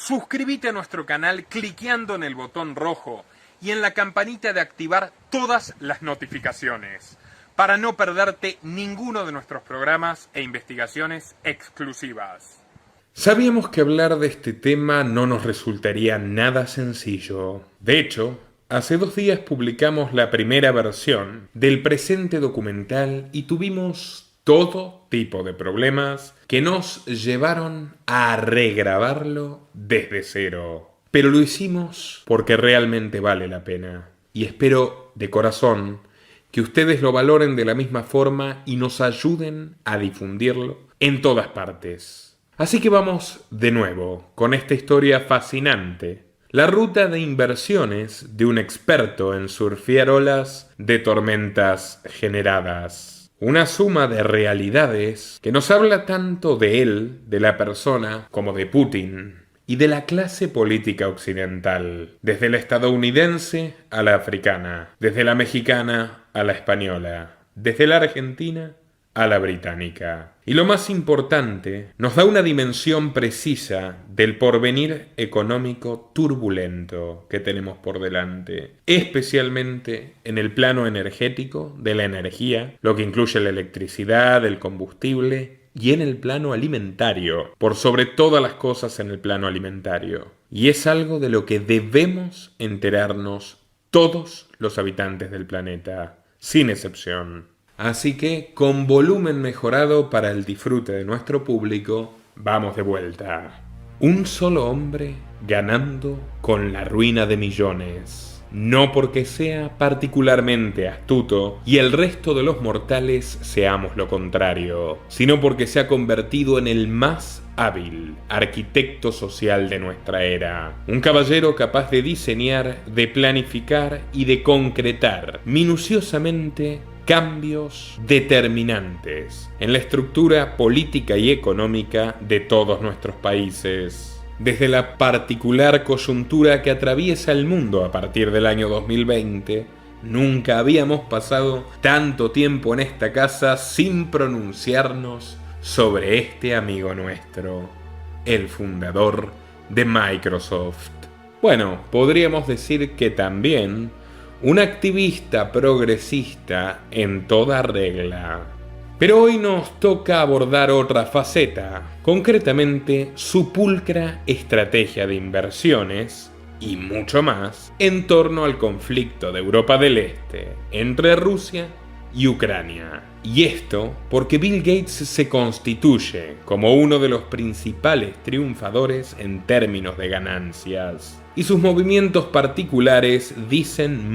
Suscríbete a nuestro canal cliqueando en el botón rojo y en la campanita de activar todas las notificaciones para no perderte ninguno de nuestros programas e investigaciones exclusivas. Sabíamos que hablar de este tema no nos resultaría nada sencillo. De hecho, hace 2 días publicamos la primera versión del presente documental y tuvimos todo tipo de problemas que nos llevaron a regrabarlo desde cero. Pero lo hicimos porque realmente vale la pena. Y espero de corazón que ustedes lo valoren de la misma forma y nos ayuden a difundirlo en todas partes. Así que vamos de nuevo con esta historia fascinante. La ruta de inversiones de un experto en surfear olas de tormentas generadas. Una suma de realidades que nos habla tanto de él, de la persona, como de Putin y de la clase política occidental, desde la estadounidense a la africana, desde la mexicana a la española, desde la argentina a la británica. Y lo más importante, nos da una dimensión precisa del porvenir económico turbulento que tenemos por delante, especialmente en el plano energético de la energía, lo que incluye la electricidad, el combustible, y en el plano alimentario, por sobre todas las cosas en el plano alimentario. Y es algo de lo que debemos enterarnos todos los habitantes del planeta, sin excepción. Así que, con volumen mejorado para el disfrute de nuestro público, vamos de vuelta. Un solo hombre ganando con la ruina de millones. No porque sea particularmente astuto y el resto de los mortales seamos lo contrario, sino porque se ha convertido en el más hábil arquitecto social de nuestra era. Un caballero capaz de diseñar, de planificar y de concretar minuciosamente cambios determinantes en la estructura política y económica de todos nuestros países. Desde la particular coyuntura que atraviesa el mundo a partir del año 2020, nunca habíamos pasado tanto tiempo en esta casa sin pronunciarnos sobre este amigo nuestro, el fundador de Microsoft. Bueno, podríamos decir que también un activista progresista en toda regla. Pero hoy nos toca abordar otra faceta, concretamente su pulcra estrategia de inversiones y mucho más en torno al conflicto de Europa del Este entre Rusia y Ucrania. Y esto porque Bill Gates se constituye como uno de los principales triunfadores en términos de ganancias. Y sus movimientos particulares dicen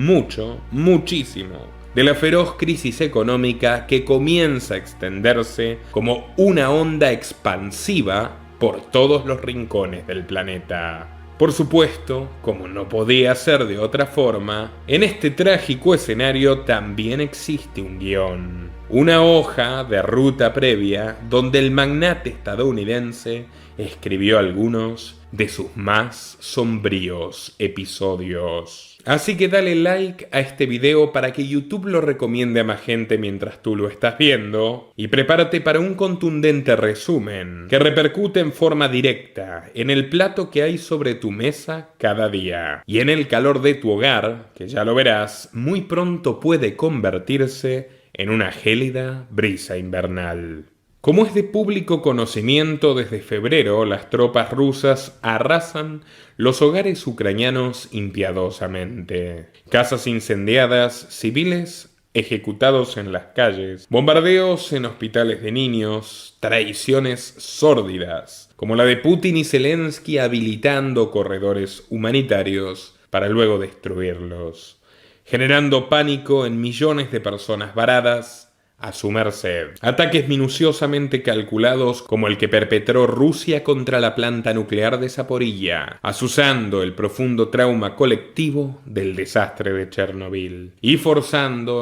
muchísimo, de la feroz crisis económica que comienza a extenderse como una onda expansiva por todos los rincones del planeta. Por supuesto, como no podía ser de otra forma, en este trágico escenario también existe un guión, una hoja de ruta previa donde el magnate estadounidense escribió algunos de sus más sombríos episodios. Así que dale like a este video para que YouTube lo recomiende a más gente mientras tú lo estás viendo y prepárate para un contundente resumen que repercute en forma directa en el plato que hay sobre tu mesa cada día y en el calor de tu hogar, que ya lo verás, muy pronto puede convertirse en una gélida brisa invernal. Como es de público conocimiento, desde febrero las tropas rusas arrasan los hogares ucranianos impiadosamente. Casas incendiadas, civiles ejecutados en las calles, bombardeos en hospitales de niños, traiciones sórdidas, como la de Putin y Zelensky habilitando corredores humanitarios para luego destruirlos, generando pánico en millones de personas varadas a su merced. Ataques minuciosamente calculados como el que perpetró Rusia contra la planta nuclear de Zaporilla, azuzando el profundo trauma colectivo del desastre de Chernobyl y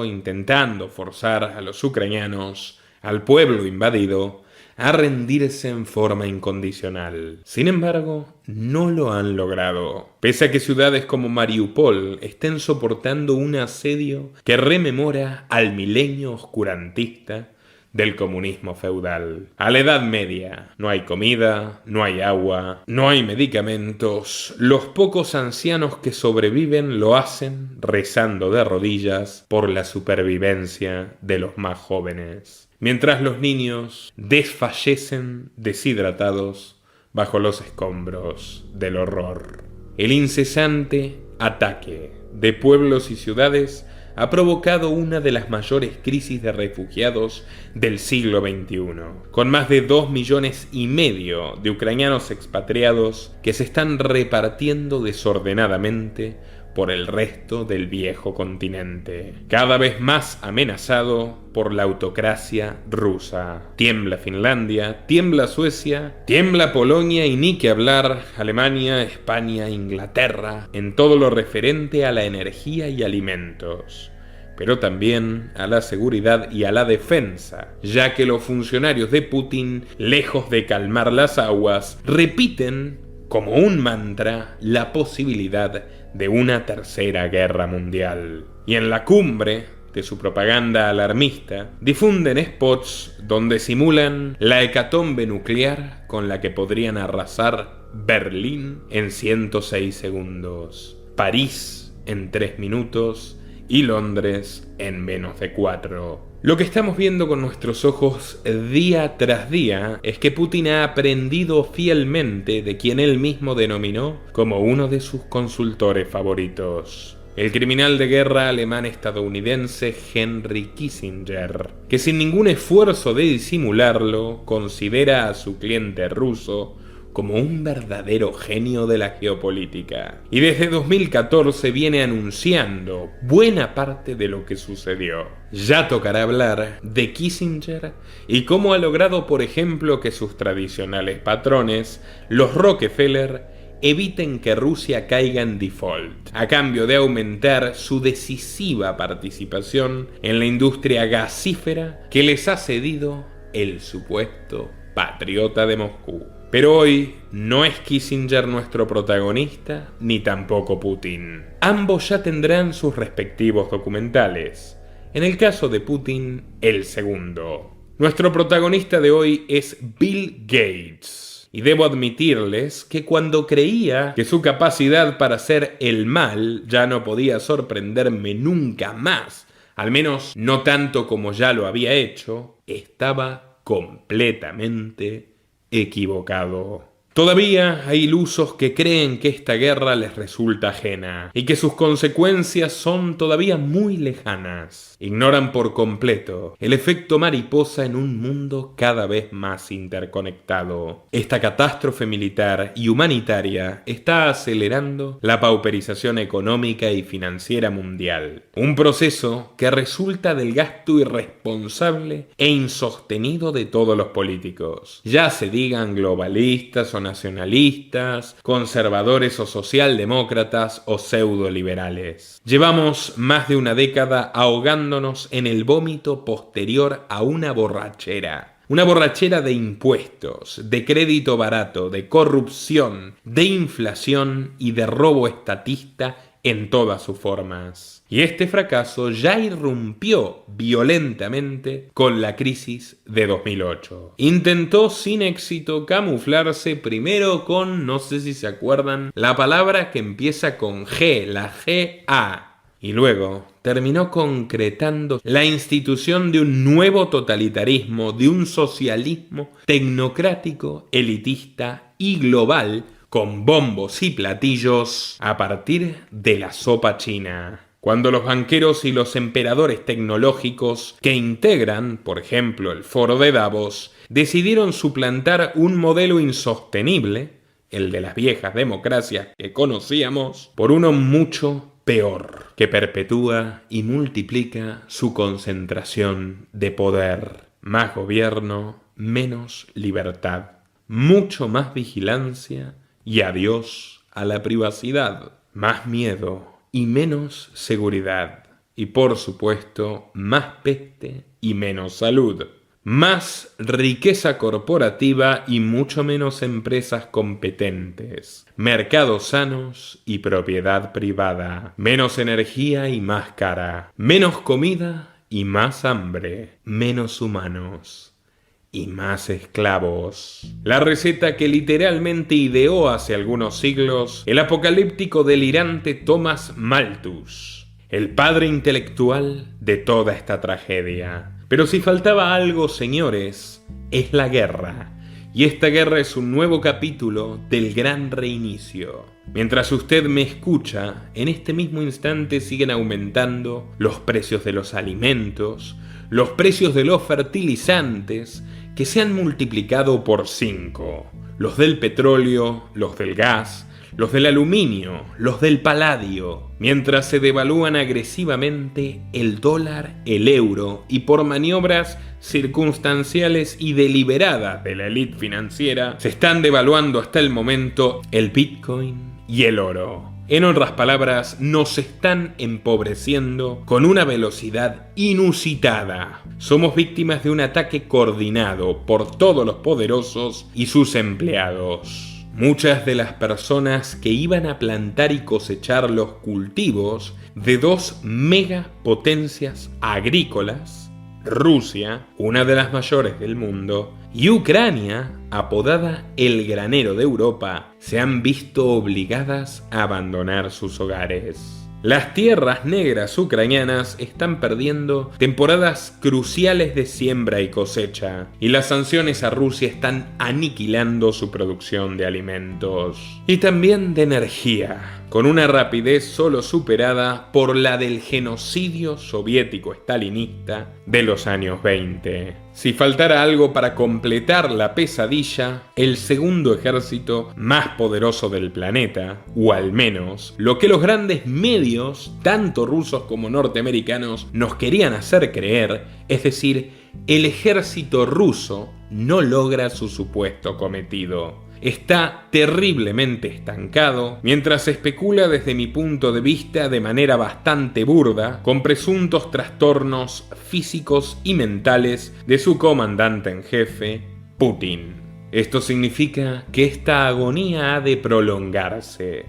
intentando forzar a los ucranianos, al pueblo invadido, a rendirse en forma incondicional. Sin embargo, no lo han logrado. Pese a que ciudades como Mariupol estén soportando un asedio que rememora al milenio oscurantista del comunismo feudal. A la Edad Media no hay comida, no hay agua, no hay medicamentos. Los pocos ancianos que sobreviven lo hacen rezando de rodillas por la supervivencia de los más jóvenes. Mientras los niños desfallecen deshidratados bajo los escombros del horror. El incesante ataque de pueblos y ciudades ha provocado una de las mayores crisis de refugiados del siglo XXI, con más de 2,5 millones de ucranianos expatriados que se están repartiendo desordenadamente por el resto del viejo continente, cada vez más amenazado por la autocracia rusa. Tiembla Finlandia, tiembla Suecia, tiembla Polonia y ni que hablar Alemania, España, Inglaterra, en todo lo referente a la energía y alimentos, pero también a la seguridad y a la defensa, ya que los funcionarios de Putin, lejos de calmar las aguas, repiten como un mantra la posibilidad de una tercera guerra mundial. Y en la cumbre de su propaganda alarmista, difunden spots donde simulan la hecatombe nuclear con la que podrían arrasar Berlín en 106 segundos, París en 3 minutos y Londres en menos de 4. Lo que estamos viendo con nuestros ojos día tras día es que Putin ha aprendido fielmente de quien él mismo denominó como uno de sus consultores favoritos, el criminal de guerra alemán-estadounidense Henry Kissinger, que sin ningún esfuerzo de disimularlo considera a su cliente ruso como un verdadero genio de la geopolítica. Y desde 2014 viene anunciando buena parte de lo que sucedió. Ya tocará hablar de Kissinger y cómo ha logrado, por ejemplo, que sus tradicionales patrones, los Rockefeller, eviten que Rusia caiga en default, a cambio de aumentar su decisiva participación en la industria gasífera que les ha cedido el supuesto patriota de Moscú. Pero hoy no es Kissinger nuestro protagonista, ni tampoco Putin. Ambos ya tendrán sus respectivos documentales. En el caso de Putin, el segundo. Nuestro protagonista de hoy es Bill Gates. Y debo admitirles que cuando creía que su capacidad para hacer el mal ya no podía sorprenderme nunca más, al menos no tanto como ya lo había hecho, estaba completamente equivocado. Todavía hay ilusos que creen que esta guerra les resulta ajena y que sus consecuencias son todavía muy lejanas. Ignoran por completo el efecto mariposa en un mundo cada vez más interconectado. Esta catástrofe militar y humanitaria está acelerando la pauperización económica y financiera mundial. Un proceso que resulta del gasto irresponsable e insostenido de todos los políticos, ya se digan globalistas o nacionalistas, conservadores o socialdemócratas o pseudoliberales. Llevamos más de una década ahogándonos en el vómito posterior a una borrachera. Una borrachera de impuestos, de crédito barato, de corrupción, de inflación y de robo estatista en todas sus formas. Y este fracaso ya irrumpió violentamente con la crisis de 2008. Intentó sin éxito camuflarse primero con, no sé si se acuerdan, la palabra que empieza con G, la G-A. Y luego terminó concretando la institución de un nuevo totalitarismo, de un socialismo tecnocrático, elitista y global, con bombos y platillos a partir de la sopa china. Cuando los banqueros y los emperadores tecnológicos que integran, por ejemplo, el Foro de Davos, decidieron suplantar un modelo insostenible, el de las viejas democracias que conocíamos, por uno mucho peor, que perpetúa y multiplica su concentración de poder. Más gobierno, menos libertad, mucho más vigilancia y adiós a la privacidad, más miedo y menos seguridad, y por supuesto más peste y menos salud, más riqueza corporativa y mucho menos empresas competentes, mercados sanos y propiedad privada, menos energía y más cara, menos comida y más hambre, menos humanos y más esclavos. La receta que literalmente ideó hace algunos siglos el apocalíptico delirante Thomas Malthus, el padre intelectual de toda esta tragedia. Pero si faltaba algo, señores, es la guerra. Y esta guerra es un nuevo capítulo del gran reinicio. Mientras usted me escucha, en este mismo instante siguen aumentando los precios de los alimentos, los precios de los fertilizantes, que se han multiplicado por 5. Los del petróleo, los del gas, los del aluminio, los del paladio, mientras se devalúan agresivamente el dólar, el euro y por maniobras circunstanciales y deliberadas de la élite financiera, se están devaluando hasta el momento el Bitcoin y el oro. En otras palabras, nos están empobreciendo con una velocidad inusitada. Somos víctimas de un ataque coordinado por todos los poderosos y sus empleados. Muchas de las personas que iban a plantar y cosechar los cultivos de 2 megapotencias agrícolas, Rusia, una de las mayores del mundo, y Ucrania, apodada el granero de Europa, se han visto obligadas a abandonar sus hogares. Las tierras negras ucranianas están perdiendo temporadas cruciales de siembra y cosecha, y las sanciones a Rusia están aniquilando su producción de alimentos y también de energía, con una rapidez solo superada por la del genocidio soviético-estalinista de los años 20. Si faltara algo para completar la pesadilla, el segundo ejército más poderoso del planeta, o al menos lo que los grandes medios, tanto rusos como norteamericanos, nos querían hacer creer, es decir, el ejército ruso no logra su supuesto cometido. Está terriblemente estancado, mientras se especula desde mi punto de vista de manera bastante burda con presuntos trastornos físicos y mentales de su comandante en jefe, Putin. Esto significa que esta agonía ha de prolongarse,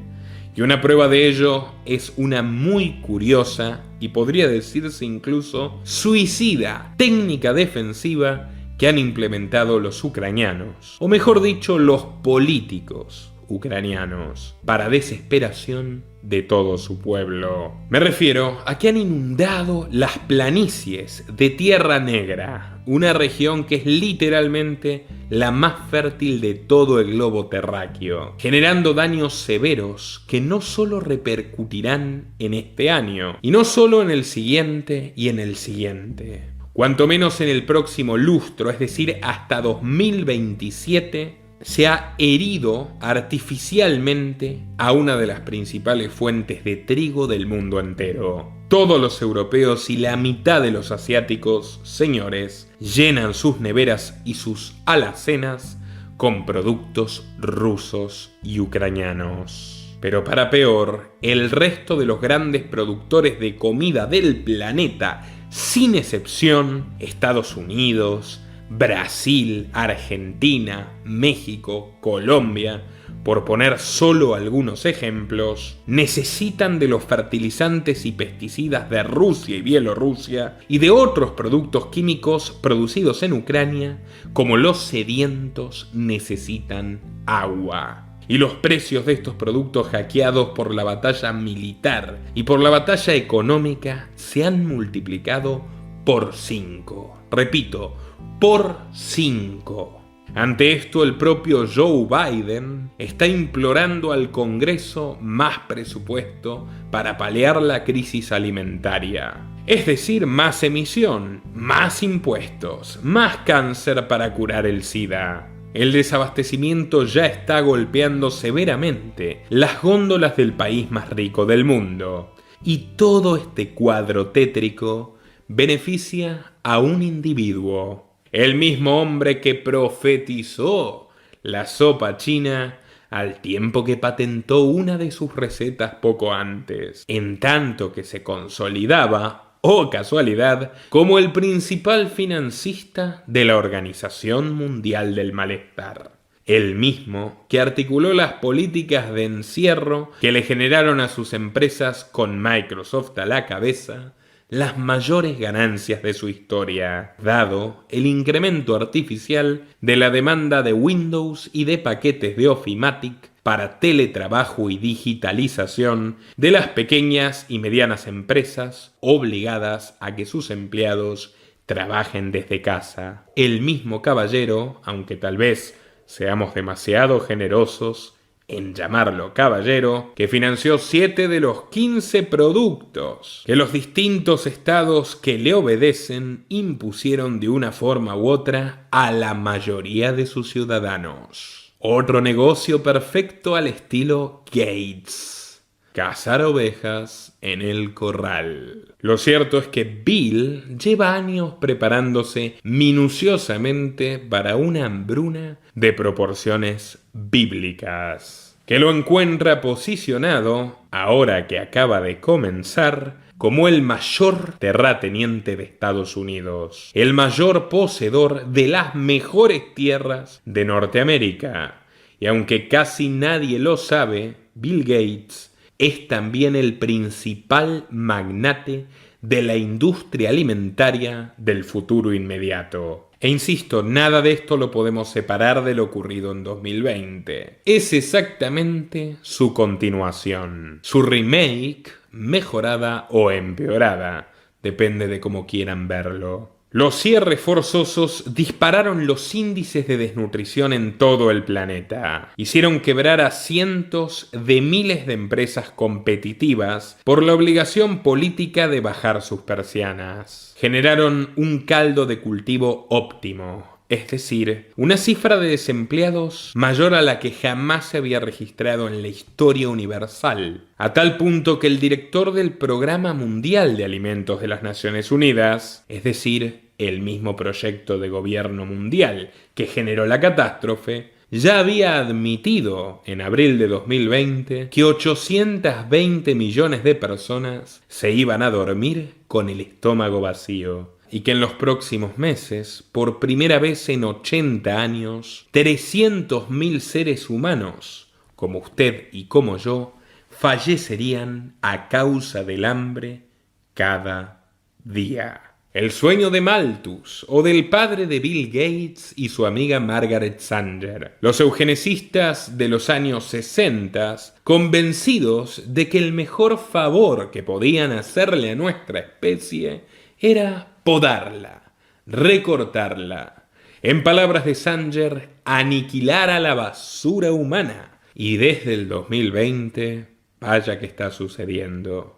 y una prueba de ello es una muy curiosa y podría decirse incluso suicida técnica defensiva que han implementado los ucranianos, o mejor dicho, los políticos ucranianos, para desesperación de todo su pueblo. Me refiero a que han inundado las planicies de Tierra Negra, una región que es literalmente la más fértil de todo el globo terráqueo, generando daños severos que no solo repercutirán en este año, y no solo en el siguiente y en el siguiente, cuanto menos en el próximo lustro, es decir, hasta 2027, se ha herido artificialmente a una de las principales fuentes de trigo del mundo entero. Todos los europeos y la mitad de los asiáticos, señores, llenan sus neveras y sus alacenas con productos rusos y ucranianos. Pero para peor, el resto de los grandes productores de comida del planeta, sin excepción, Estados Unidos, Brasil, Argentina, México, Colombia, por poner solo algunos ejemplos, necesitan de los fertilizantes y pesticidas de Rusia y Bielorrusia y de otros productos químicos producidos en Ucrania, como los sedientos necesitan agua. Y los precios de estos productos hackeados por la batalla militar y por la batalla económica se han multiplicado por 5. Repito, por 5. Ante esto, el propio Joe Biden está implorando al Congreso más presupuesto para paliar la crisis alimentaria. Es decir, más emisión, más impuestos, más cáncer para curar el SIDA. El desabastecimiento ya está golpeando severamente las góndolas del país más rico del mundo. Y todo este cuadro tétrico beneficia a un individuo, el mismo hombre que profetizó la sopa china al tiempo que patentó una de sus recetas poco antes, en tanto que se consolidaba, oh casualidad, como el principal financista de la Organización Mundial del Malestar. El mismo que articuló las políticas de encierro que le generaron a sus empresas, con Microsoft a la cabeza, las mayores ganancias de su historia, dado el incremento artificial de la demanda de Windows y de paquetes de Ofimatic para teletrabajo y digitalización de las pequeñas y medianas empresas obligadas a que sus empleados trabajen desde casa. El mismo caballero, aunque tal vez seamos demasiado generosos en llamarlo caballero, que financió 7 de los 15 productos que los distintos estados que le obedecen impusieron de una forma u otra a la mayoría de sus ciudadanos. Otro negocio perfecto al estilo Gates: cazar ovejas en el corral. Lo cierto es que Bill lleva años preparándose minuciosamente para una hambruna de proporciones bíblicas, que lo encuentra posicionado, ahora que acaba de comenzar, como el mayor terrateniente de Estados Unidos, el mayor poseedor de las mejores tierras de Norteamérica. Y aunque casi nadie lo sabe, Bill Gates es también el principal magnate de la industria alimentaria del futuro inmediato. E insisto, nada de esto lo podemos separar de lo ocurrido en 2020. Es exactamente su continuación, su remake, mejorada o empeorada, depende de cómo quieran verlo. Los cierres forzosos dispararon los índices de desnutrición en todo el planeta. Hicieron quebrar a cientos de miles de empresas competitivas por la obligación política de bajar sus persianas. Generaron un caldo de cultivo óptimo, es decir, una cifra de desempleados mayor a la que jamás se había registrado en la historia universal, a tal punto que el director del Programa Mundial de Alimentos de las Naciones Unidas, es decir, el mismo proyecto de gobierno mundial que generó la catástrofe, ya había admitido en abril de 2020 que 820 millones de personas se iban a dormir con el estómago vacío, y que en los próximos meses, por primera vez en 80 años, 300.000 seres humanos, como usted y como yo, fallecerían a causa del hambre cada día. El sueño de Malthus, o del padre de Bill Gates y su amiga Margaret Sanger, los eugenesistas de los años 60, convencidos de que el mejor favor que podían hacerle a nuestra especie era podarla, recortarla. En palabras de Sanger, aniquilar a la basura humana. Y desde el 2020, vaya que está sucediendo.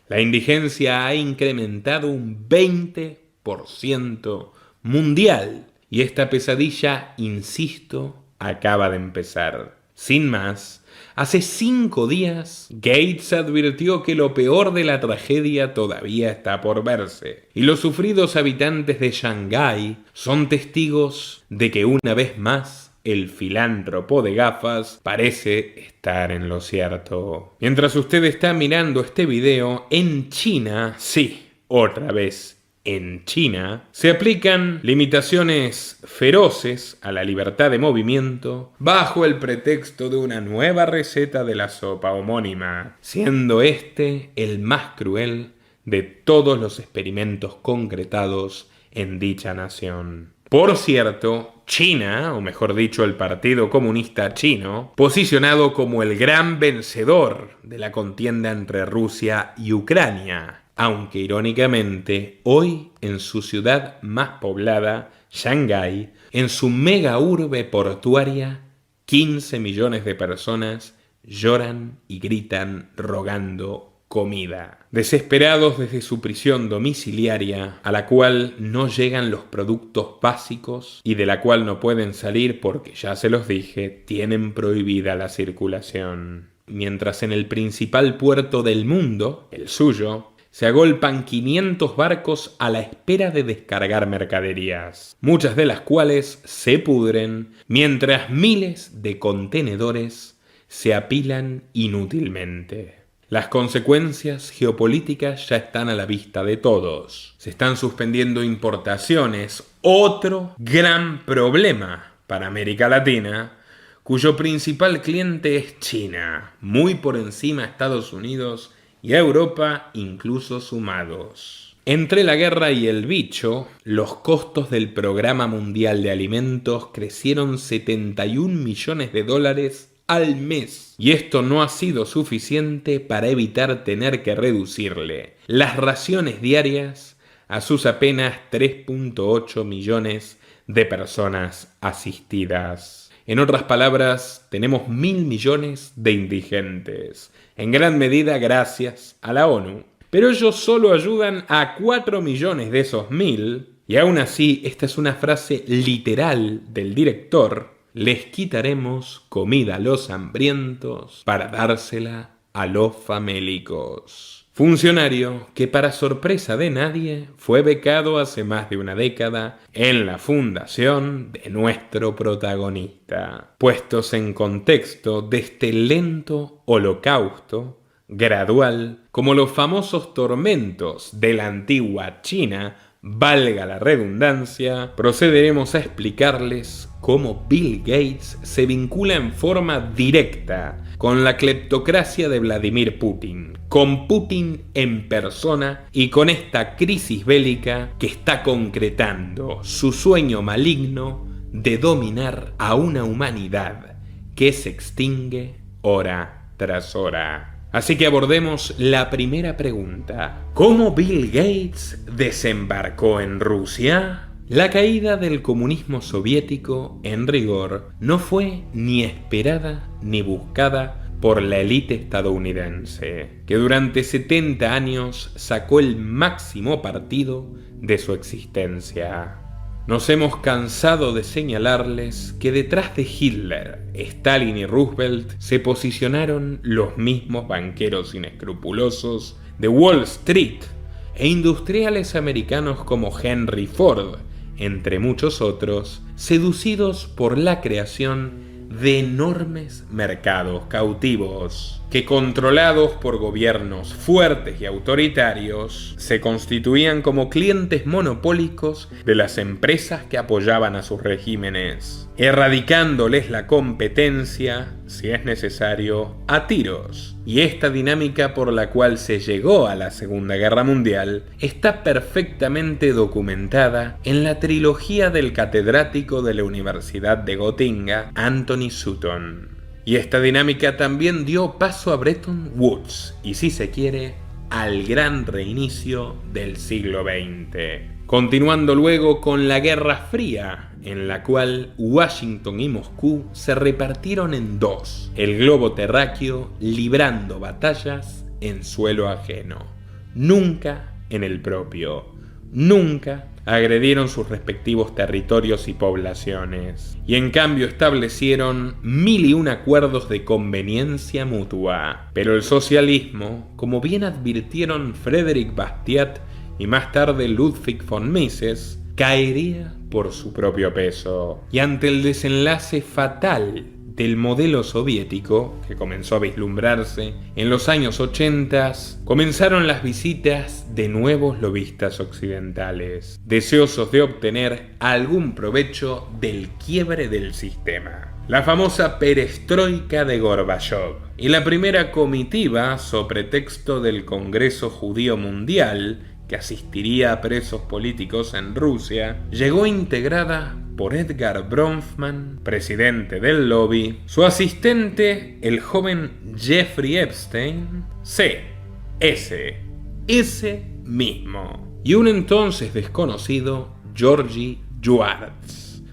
La indigencia ha incrementado un 20% mundial. Y esta pesadilla, insisto, acaba de empezar. Sin más, hace 5 días, Gates advirtió que lo peor de la tragedia todavía está por verse. Y los sufridos habitantes de Shanghái son testigos de que una vez más el filántropo de gafas parece estar en lo cierto. Mientras usted está mirando este video, en China, sí, otra vez, en China, se aplican limitaciones feroces a la libertad de movimiento bajo el pretexto de una nueva receta de la sopa homónima, siendo este el más cruel de todos los experimentos concretados en dicha nación. Por cierto, China, o mejor dicho el Partido Comunista Chino, posicionado como el gran vencedor de la contienda entre Rusia y Ucrania, aunque irónicamente hoy en su ciudad más poblada, Shanghái, en su mega urbe portuaria, 15 millones de personas lloran y gritan rogando comida. Desesperados desde su prisión domiciliaria, a la cual no llegan los productos básicos y de la cual no pueden salir porque, ya se los dije, tienen prohibida la circulación. Mientras en el principal puerto del mundo, el suyo, se agolpan 500 barcos a la espera de descargar mercaderías, muchas de las cuales se pudren, mientras miles de contenedores se apilan inútilmente. Las consecuencias geopolíticas ya están a la vista de todos. Se están suspendiendo importaciones, otro gran problema para América Latina, cuyo principal cliente es China, muy por encima de Estados Unidos y a Europa incluso sumados. Entre la guerra y el bicho, los costos del Programa Mundial de Alimentos crecieron 71 millones de dólares al mes. Y esto no ha sido suficiente para evitar tener que reducirle las raciones diarias a sus apenas 3.8 millones de personas asistidas. En otras palabras, tenemos 1.000 millones de indigentes, en gran medida gracias a la ONU. Pero ellos solo ayudan a 4 millones de esos 1.000, y aún así, esta es una frase literal del director: les quitaremos comida a los hambrientos para dársela a los famélicos. Funcionario que, para sorpresa de nadie, fue becado hace más de una década en la fundación de nuestro protagonista. Puestos en contexto de este lento holocausto, gradual, como los famosos tormentos de la antigua China, valga la redundancia, procederemos a explicarles cómo Bill Gates se vincula en forma directa con la cleptocracia de Vladimir Putin, con Putin en persona y con esta crisis bélica que está concretando su sueño maligno de dominar a una humanidad que se extingue hora tras hora. Así que abordemos la primera pregunta: ¿cómo Bill Gates desembarcó en Rusia? La caída del comunismo soviético, en rigor, no fue ni esperada ni buscada por la élite estadounidense, que durante 70 años sacó el máximo partido de su existencia. Nos hemos cansado de señalarles que detrás de Hitler, Stalin y Roosevelt se posicionaron los mismos banqueros inescrupulosos de Wall Street e industriales americanos como Henry Ford, entre muchos otros, seducidos por la creación de enormes mercados cautivos que, controlados por gobiernos fuertes y autoritarios, se constituían como clientes monopólicos de las empresas que apoyaban a sus regímenes, erradicándoles la competencia, si es necesario, a tiros. Y esta dinámica por la cual se llegó a la Segunda Guerra Mundial está perfectamente documentada en la trilogía del catedrático de la Universidad de Gotinga, Anthony Sutton. Y esta dinámica también dio paso a Bretton Woods y, si se quiere, al gran reinicio del siglo XX. Continuando luego con la Guerra Fría, en la cual Washington y Moscú se repartieron en dos, el globo terráqueo librando batallas en suelo ajeno, nunca en el propio, nunca agredieron sus respectivos territorios y poblaciones, y en cambio establecieron 1001 acuerdos de conveniencia mutua. Pero el socialismo, como bien advirtieron Frédéric Bastiat y más tarde Ludwig von Mises, caería por su propio peso. Y ante el desenlace fatal del modelo soviético, que comenzó a vislumbrarse en los años 80, comenzaron las visitas de nuevos lobistas occidentales, deseosos de obtener algún provecho del quiebre del sistema. La famosa perestroika de Gorbachov y la primera comitiva, sobre texto del Congreso Judío Mundial, que asistiría a presos políticos en Rusia, llegó integrada por Edgar Bronfman, presidente del lobby, su asistente, el joven Jeffrey Epstein, ese mismo, y un entonces desconocido Georgi Schwartz,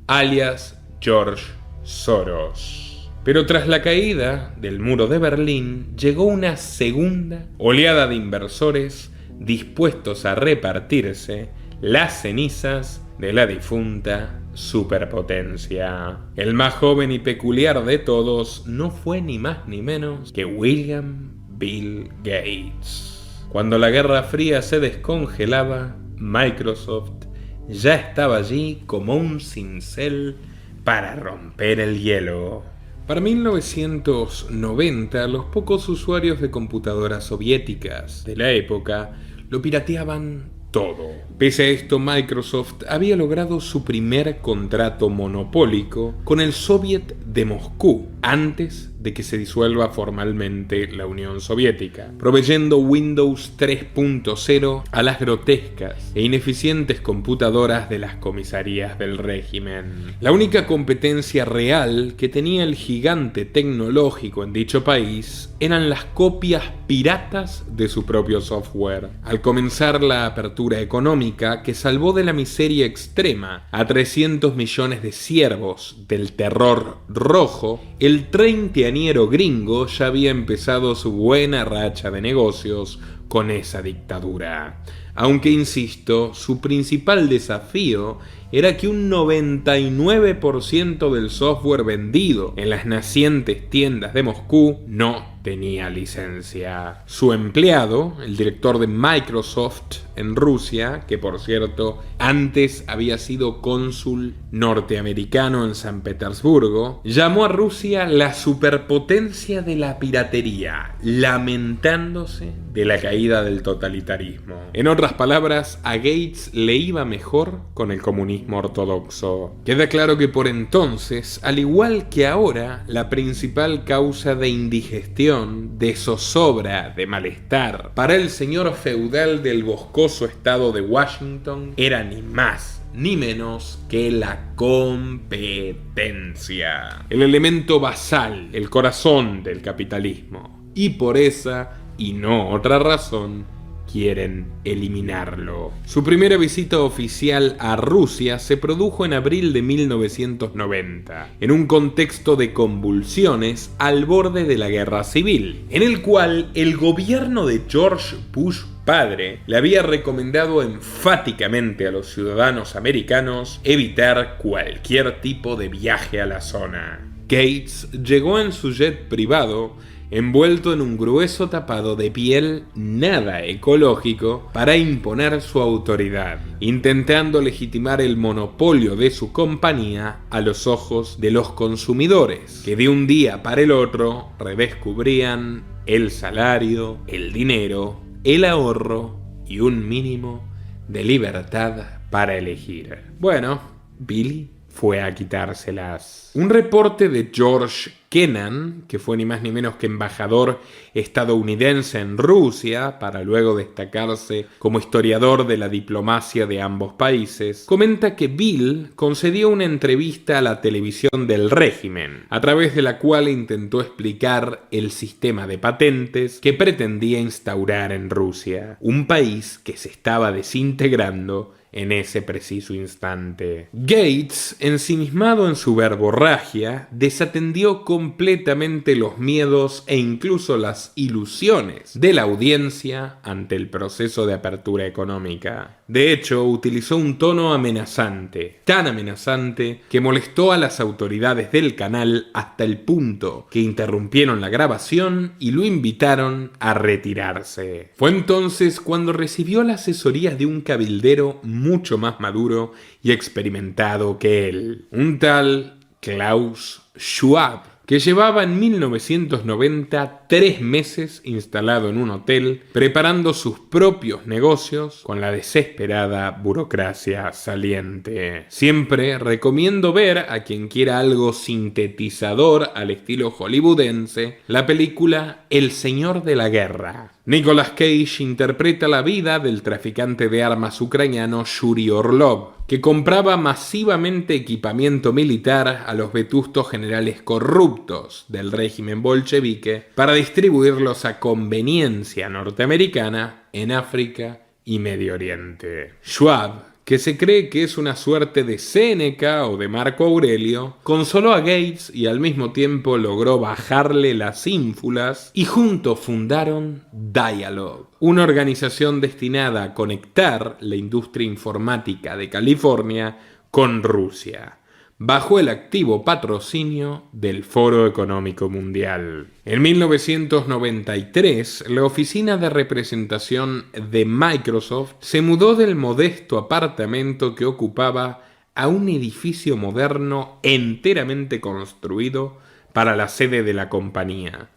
alias George Soros. Pero tras la caída del muro de Berlín, llegó una segunda oleada de inversores dispuestos a repartirse las cenizas de la difunta superpotencia. El más joven y peculiar de todos no fue ni más ni menos que William Bill Gates. Cuando la Guerra Fría se descongelaba, Microsoft ya estaba allí como un cincel para romper el hielo. Para 1990, los pocos usuarios de computadoras soviéticas de la época lo pirateaban todo. Pese a esto, Microsoft había logrado su primer contrato monopólico con el Soviet de Moscú antes de que se disuelva formalmente la Unión Soviética, proveyendo Windows 3.0 a las grotescas e ineficientes computadoras de las comisarías del régimen. La única competencia real que tenía el gigante tecnológico en dicho país eran las copias piratas de su propio software. Al comenzar la apertura económica que salvó de la miseria extrema a 300 millones de siervos del terror rojo, el treintañero gringo ya había empezado su buena racha de negocios con esa dictadura. Aunque, insisto, su principal desafío era que un 99% del software vendido en las nacientes tiendas de Moscú no tenía licencia. Su empleado, el director de Microsoft en Rusia, que por cierto antes había sido cónsul norteamericano en San Petersburgo, llamó a Rusia la superpotencia de la piratería, lamentándose de la caída del totalitarismo. En otras palabras, a Gates le iba mejor con el comunismo ortodoxo. Queda claro que por entonces, al igual que ahora, la principal causa de indigestión, de zozobra, de malestar para el señor feudal del boscoso estado de Washington era ni más ni menos que la competencia, el elemento basal, el corazón del capitalismo. Y por esa y no otra razón quieren eliminarlo. Su primera visita oficial a Rusia se produjo en abril de 1990, en un contexto de convulsiones al borde de la guerra civil, en el cual el gobierno de George Bush padre le había recomendado enfáticamente a los ciudadanos americanos evitar cualquier tipo de viaje a la zona. Gates llegó en su jet privado, envuelto en un grueso tapado de piel nada ecológico para imponer su autoridad, intentando legitimar el monopolio de su compañía a los ojos de los consumidores, que de un día para el otro redescubrían el salario, el dinero, el ahorro y un mínimo de libertad para elegir. Bueno, Billy fue a quitárselas. Un reporte de George Kennan, que fue ni más ni menos que embajador estadounidense en Rusia, para luego destacarse como historiador de la diplomacia de ambos países, comenta que Bill concedió una entrevista a la televisión del régimen, a través de la cual intentó explicar el sistema de patentes que pretendía instaurar en Rusia, un país que se estaba desintegrando en ese preciso instante. Gates, ensimismado en su verborragia, desatendió completamente los miedos e incluso las ilusiones de la audiencia ante el proceso de apertura económica. De hecho, utilizó un tono amenazante, tan amenazante que molestó a las autoridades del canal hasta el punto que interrumpieron la grabación y lo invitaron a retirarse. Fue entonces cuando recibió la asesoría de un cabildero mucho más maduro y experimentado que él, un tal Klaus Schwab, que llevaba en 1990 3 meses instalado en un hotel, preparando sus propios negocios con la desesperada burocracia saliente. Siempre recomiendo ver, a quien quiera algo sintetizador al estilo hollywoodense, la película El Señor de la Guerra. Nicolas Cage interpreta la vida del traficante de armas ucraniano Yuri Orlov, que compraba masivamente equipamiento militar a los vetustos generales corruptos del régimen bolchevique para distribuirlos a conveniencia norteamericana en África y Medio Oriente. Schwab, que se cree que es una suerte de Séneca o de Marco Aurelio, consoló a Gates y al mismo tiempo logró bajarle las ínfulas y juntos fundaron Dialog, una organización destinada a conectar la industria informática de California con Rusia, bajo el activo patrocinio del Foro Económico Mundial. En 1993, la oficina de representación de Microsoft se mudó del modesto apartamento que ocupaba a un edificio moderno enteramente construido para la sede de la compañía.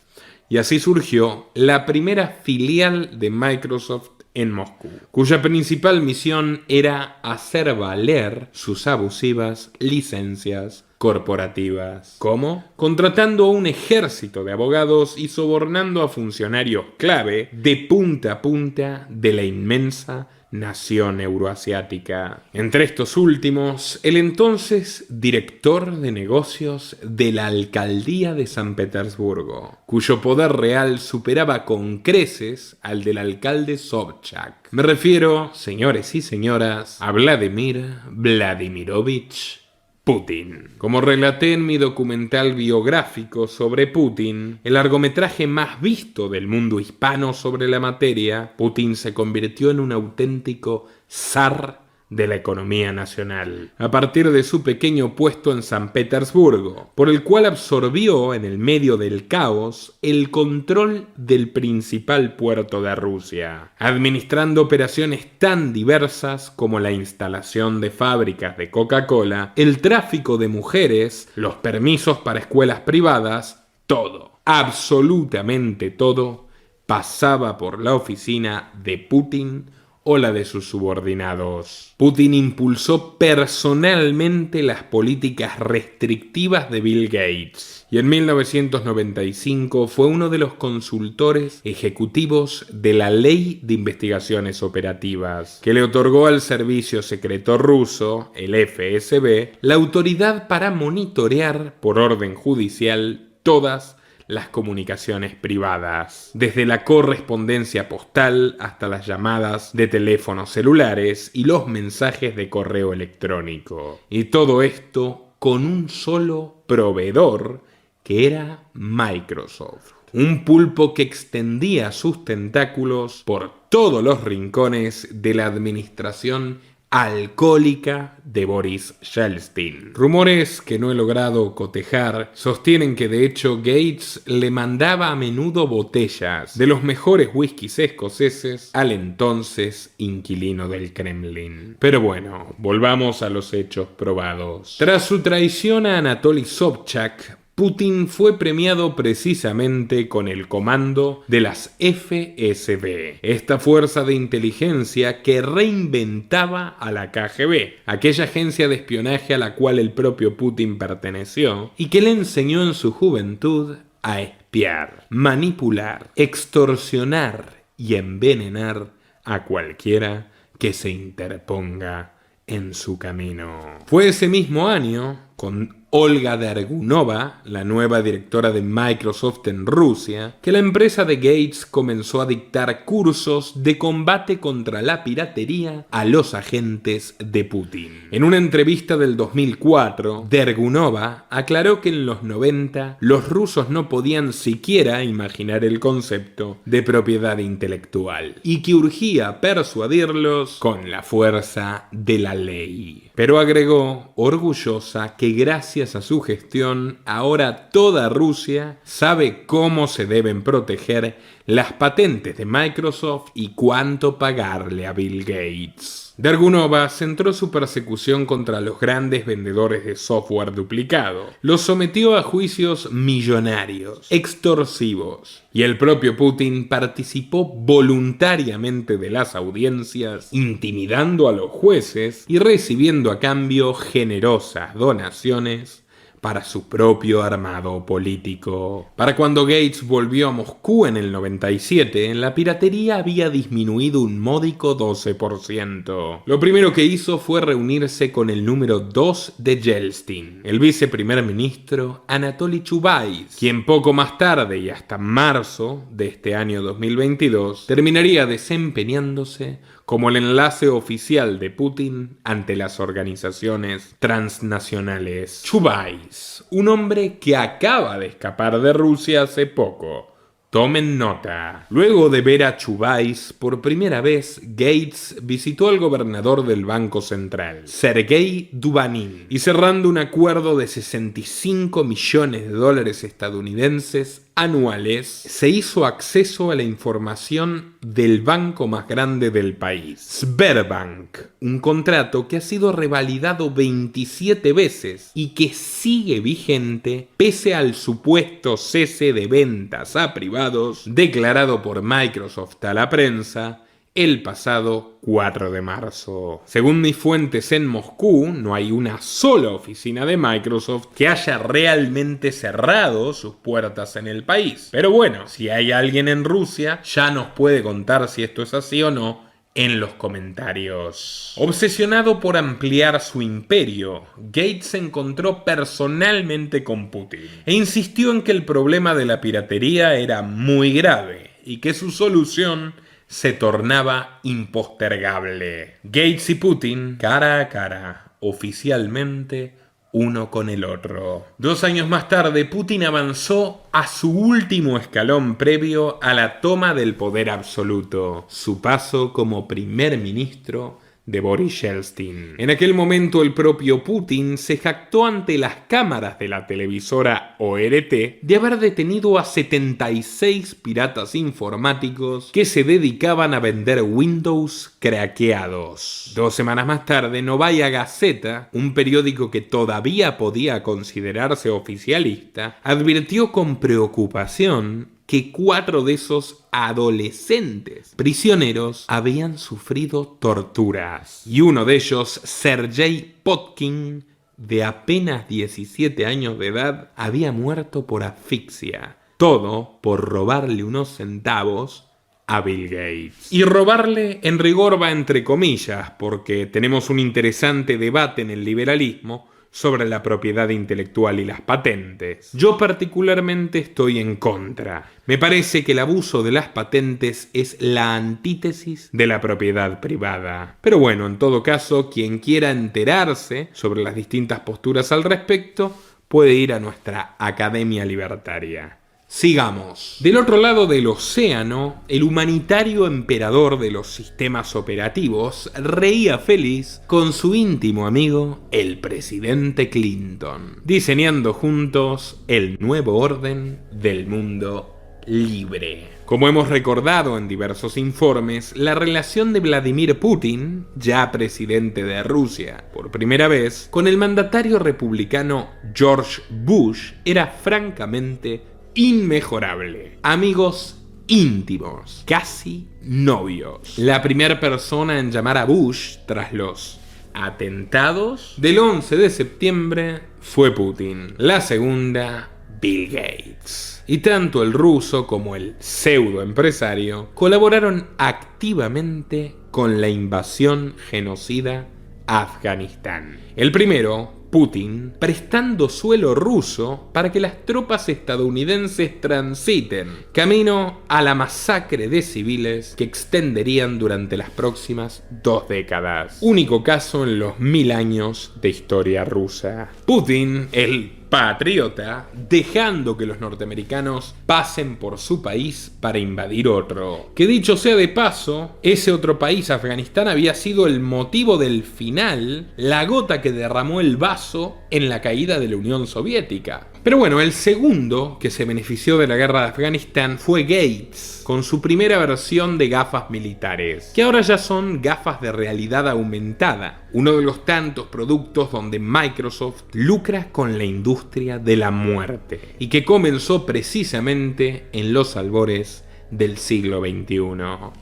Y así surgió la primera filial de Microsoft en Moscú, cuya principal misión era hacer valer sus abusivas licencias corporativas. ¿Cómo? Contratando a un ejército de abogados y sobornando a funcionarios clave de punta a punta de la inmensa nación euroasiática. Entre estos últimos, el entonces director de negocios de la alcaldía de San Petersburgo, cuyo poder real superaba con creces al del alcalde Sobchak. Me refiero, señores y señoras, a Vladimir Vladimirovich Putin. Como relaté en mi documental biográfico sobre Putin, el largometraje más visto del mundo hispano sobre la materia, Putin se convirtió en un auténtico zar de la economía nacional, a partir de su pequeño puesto en San Petersburgo, por el cual absorbió, en el medio del caos, el control del principal puerto de Rusia, administrando operaciones tan diversas como la instalación de fábricas de Coca-Cola, el tráfico de mujeres, los permisos para escuelas privadas, todo, absolutamente todo, pasaba por la oficina de Putin o la de sus subordinados. Putin impulsó personalmente las políticas restrictivas de Bill Gates y en 1995 fue uno de los consultores ejecutivos de la Ley de Investigaciones Operativas, que le otorgó al servicio secreto ruso, el FSB, la autoridad para monitorear por orden judicial todas las comunicaciones privadas, desde la correspondencia postal hasta las llamadas de teléfonos celulares y los mensajes de correo electrónico. Y todo esto con un solo proveedor, que era Microsoft. Un pulpo que extendía sus tentáculos por todos los rincones de la administración alcohólica de Boris Yeltsin. Rumores que no he logrado cotejar sostienen que de hecho Gates le mandaba a menudo botellas de los mejores whiskies escoceses al entonces inquilino del Kremlin. Pero bueno, volvamos a los hechos probados. Tras su traición a Anatoly Sobchak, Putin fue premiado precisamente con el comando de las FSB, esta fuerza de inteligencia que reinventaba a la KGB, aquella agencia de espionaje a la cual el propio Putin perteneció y que le enseñó en su juventud a espiar, manipular, extorsionar y envenenar a cualquiera que se interponga en su camino. Fue ese mismo año, con Olga Dergunova, la nueva directora de Microsoft en Rusia, que la empresa de Gates comenzó a dictar cursos de combate contra la piratería a los agentes de Putin. En una entrevista del 2004, Dergunova aclaró que en los 90 los rusos no podían siquiera imaginar el concepto de propiedad intelectual y que urgía persuadirlos con la fuerza de la ley. Pero agregó, orgullosa, que gracias a su gestión, ahora toda Rusia sabe cómo se deben proteger las patentes de Microsoft y cuánto pagarle a Bill Gates. Dergunova centró su persecución contra los grandes vendedores de software duplicado. Los sometió a juicios millonarios, extorsivos, y el propio Putin participó voluntariamente de las audiencias, intimidando a los jueces y recibiendo a cambio generosas donaciones para su propio armado político. Para cuando Gates volvió a Moscú en el 97, la piratería había disminuido un módico 12%. Lo primero que hizo fue reunirse con el número 2 de Yeltsin, el viceprimer ministro Anatoly Chubais, quien poco más tarde y hasta marzo de este año 2022 terminaría desempeñándose como el enlace oficial de Putin ante las organizaciones transnacionales. Chubais, un hombre que acaba de escapar de Rusia hace poco. Tomen nota. Luego de ver a Chubais por primera vez, Gates visitó al gobernador del Banco Central, Sergei Dubanin, y cerrando un acuerdo de $65 millones estadounidenses anuales, se hizo acceso a la información del banco más grande del país, Sberbank, un contrato que ha sido revalidado 27 veces y que sigue vigente pese al supuesto cese de ventas a privados declarado por Microsoft a la prensa el pasado 4 de marzo. Según mis fuentes en Moscú, no hay una sola oficina de Microsoft que haya realmente cerrado sus puertas en el país. Pero bueno, si hay alguien en Rusia, ya nos puede contar si esto es así o no en los comentarios. Obsesionado por ampliar su imperio, Gates se encontró personalmente con Putin e insistió en que el problema de la piratería era muy grave y que su solución se tornaba impostergable. Gates y Putin, cara a cara, oficialmente uno con el otro. 2 años más tarde, Putin avanzó a su último escalón previo a la toma del poder absoluto, su paso como primer ministro de Boris Yeltsin. En aquel momento el propio Putin se jactó ante las cámaras de la televisora ORT de haber detenido a 76 piratas informáticos que se dedicaban a vender Windows craqueados. 2 semanas más tarde, Novaya Gazeta, un periódico que todavía podía considerarse oficialista, advirtió con preocupación que 4 de esos adolescentes prisioneros habían sufrido torturas. Y uno de ellos, Sergei Potkin, de apenas 17 años de edad, había muerto por asfixia. Todo por robarle unos centavos a Bill Gates. Y robarle en rigor va entre comillas, porque tenemos un interesante debate en el liberalismo sobre la propiedad intelectual y las patentes. Yo particularmente estoy en contra. Me parece que el abuso de las patentes es la antítesis de la propiedad privada. Pero bueno, en todo caso, quien quiera enterarse sobre las distintas posturas al respecto, puede ir a nuestra Academia Libertaria. Sigamos. Del otro lado del océano, el humanitario emperador de los sistemas operativos reía feliz con su íntimo amigo, el presidente Clinton, diseñando juntos el nuevo orden del mundo libre. Como hemos recordado en diversos informes, la relación de Vladimir Putin, ya presidente de Rusia por primera vez, con el mandatario republicano George Bush era francamente inmejorable. Amigos íntimos, casi novios. La primera persona en llamar a Bush tras los atentados del 11 de septiembre fue Putin. La segunda, Bill Gates. Y tanto el ruso como el pseudoempresario colaboraron activamente con la invasión genocida a Afganistán. El primero, Putin, prestando suelo ruso para que las tropas estadounidenses transiten camino a la masacre de civiles que extenderían durante las próximas 2 décadas. Único caso en los 1000 años de historia rusa. Putin, el patriota, dejando que los norteamericanos pasen por su país para invadir otro. Que dicho sea de paso, ese otro país, Afganistán, había sido el motivo del final, la gota que derramó el vaso en la caída de la Unión Soviética. Pero bueno, el segundo que se benefició de la guerra de Afganistán fue Gates, con su primera versión de gafas militares, que ahora ya son gafas de realidad aumentada, uno de los tantos productos donde Microsoft lucra con la industria de la muerte, y que comenzó precisamente en los albores del siglo XXI.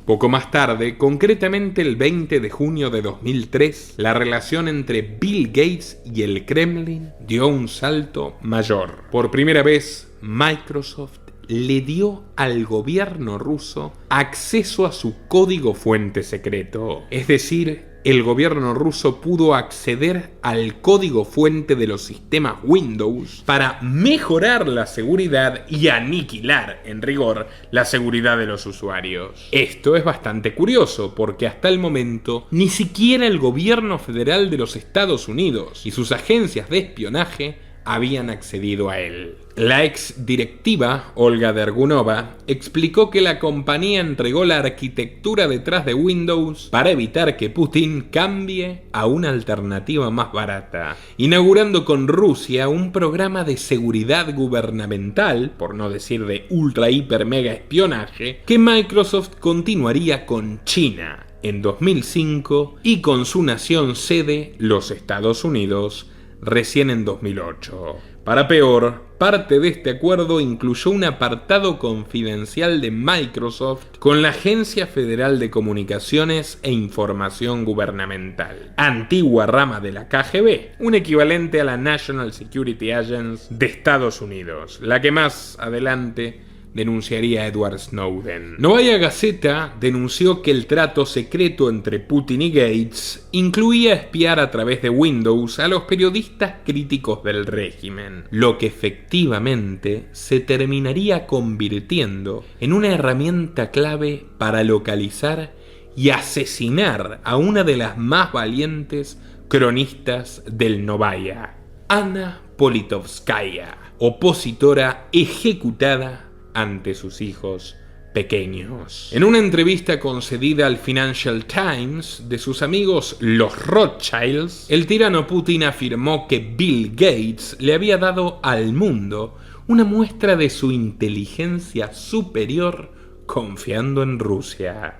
Poco más tarde, concretamente el 20 de junio de 2003, la relación entre Bill Gates y el Kremlin dio un salto mayor. Por primera vez, Microsoft le dio al gobierno ruso acceso a su código fuente secreto. Es decir, el gobierno ruso pudo acceder al código fuente de los sistemas Windows para mejorar la seguridad y aniquilar, en rigor, la seguridad de los usuarios. Esto es bastante curioso porque hasta el momento ni siquiera el gobierno federal de los Estados Unidos y sus agencias de espionaje habían accedido a él. La ex directiva, Olga Dergunova, explicó que la compañía entregó la arquitectura detrás de Windows para evitar que Putin cambie a una alternativa más barata, inaugurando con Rusia un programa de seguridad gubernamental, por no decir de ultra hiper mega espionaje, que Microsoft continuaría con China en 2005 y con su nación sede, los Estados Unidos, recién en 2008. Para peor, Parte de este acuerdo incluyó un apartado confidencial de Microsoft con la Agencia Federal de Comunicaciones e Información Gubernamental, antigua rama de la KGB, un equivalente a la National Security Agency de Estados Unidos, la que más adelante denunciaría a Edward Snowden. Novaya Gazeta denunció que el trato secreto entre Putin y Gates incluía espiar a través de Windows a los periodistas críticos del régimen, lo que efectivamente se terminaría convirtiendo en una herramienta clave para localizar y asesinar a una de las más valientes cronistas del Novaya, Anna Politkovskaya, opositora ejecutada ante sus hijos pequeños. En una entrevista concedida al Financial Times de sus amigos los Rothschilds, el tirano Putin afirmó que Bill Gates le había dado al mundo una muestra de su inteligencia superior confiando en Rusia.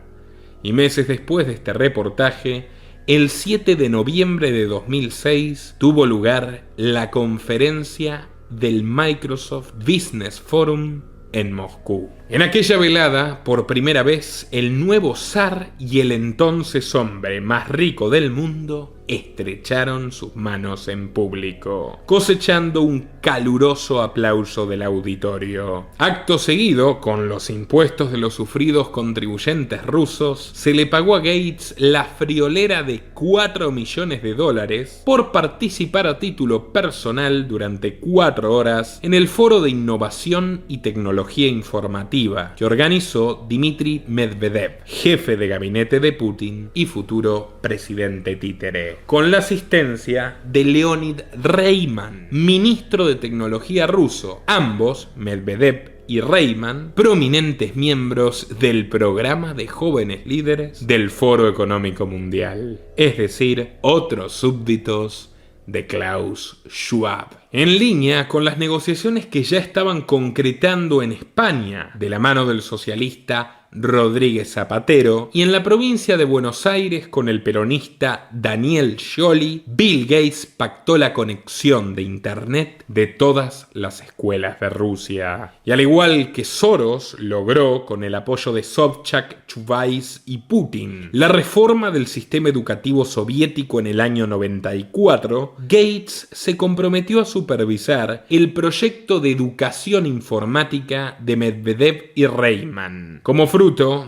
Y meses después de este reportaje, el 7 de noviembre de 2006 tuvo lugar la conferencia del Microsoft Business Forum en Moscú. En aquella velada, por primera vez, el nuevo zar y el entonces hombre más rico del mundo estrecharon sus manos en público, cosechando un caluroso aplauso del auditorio. Acto seguido, con los impuestos de los sufridos contribuyentes rusos, se le pagó a Gates la friolera de $4 millones por participar a título personal durante 4 horas en el Foro de Innovación y Tecnología Informativa que organizó Dmitry Medvedev, jefe de gabinete de Putin y futuro presidente títere, con la asistencia de Leonid Reiman, ministro de Tecnología ruso, ambos, Medvedev y Reiman, prominentes miembros del programa de jóvenes líderes del Foro Económico Mundial, es decir, otros súbditos de Klaus Schwab. En línea con las negociaciones que ya estaban concretando en España de la mano del socialista Rodríguez Zapatero y en la provincia de Buenos Aires con el peronista Daniel Scioli, Bill Gates pactó la conexión de Internet de todas las escuelas de Rusia. Y al igual que Soros logró, con el apoyo de Sobchak, Chubais y Putin, la reforma del sistema educativo soviético en el año 94, Gates se comprometió a supervisar el proyecto de educación informática de Medvedev y Reiman. Como fruto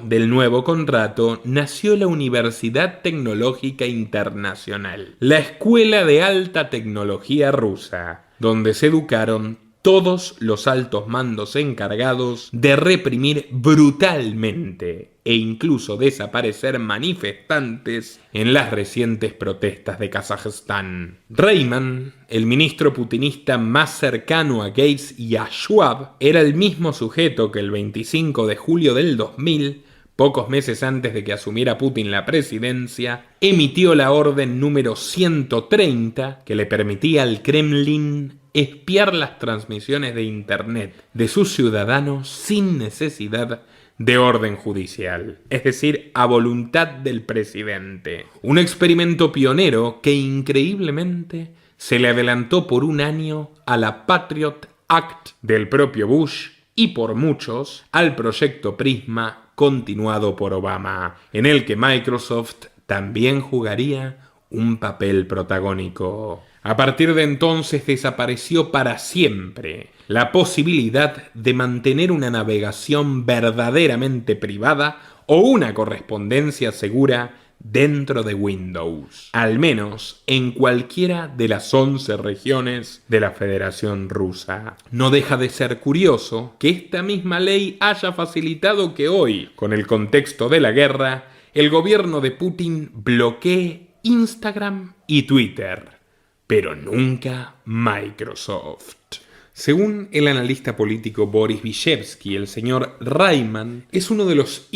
del nuevo contrato nació la Universidad Tecnológica Internacional, la escuela de alta tecnología rusa, donde se educaron todos los altos mandos encargados de reprimir brutalmente e incluso desaparecer manifestantes en las recientes protestas de Kazajstán. Reiman, el ministro putinista más cercano a Gates y a Schwab, era el mismo sujeto que el 25 de julio del 2000, pocos meses antes de que asumiera Putin la presidencia, emitió la orden número 130 que le permitía al Kremlin espiar las transmisiones de Internet de sus ciudadanos sin necesidad de orden judicial, es decir, a voluntad del presidente. Un experimento pionero que increíblemente se le adelantó por 1 año a la Patriot Act del propio Bush y por muchos al proyecto Prisma continuado por Obama, en el que Microsoft también jugaría un papel protagónico. A partir de entonces desapareció para siempre la posibilidad de mantener una navegación verdaderamente privada o una correspondencia segura dentro de Windows, al menos en cualquiera de las 11 regiones de la Federación Rusa. No deja de ser curioso que esta misma ley haya facilitado que hoy, con el contexto de la guerra, el gobierno de Putin bloquee Instagram y Twitter, pero nunca Microsoft. Según el analista político Boris Vishevsky, el señor Reiman es uno de los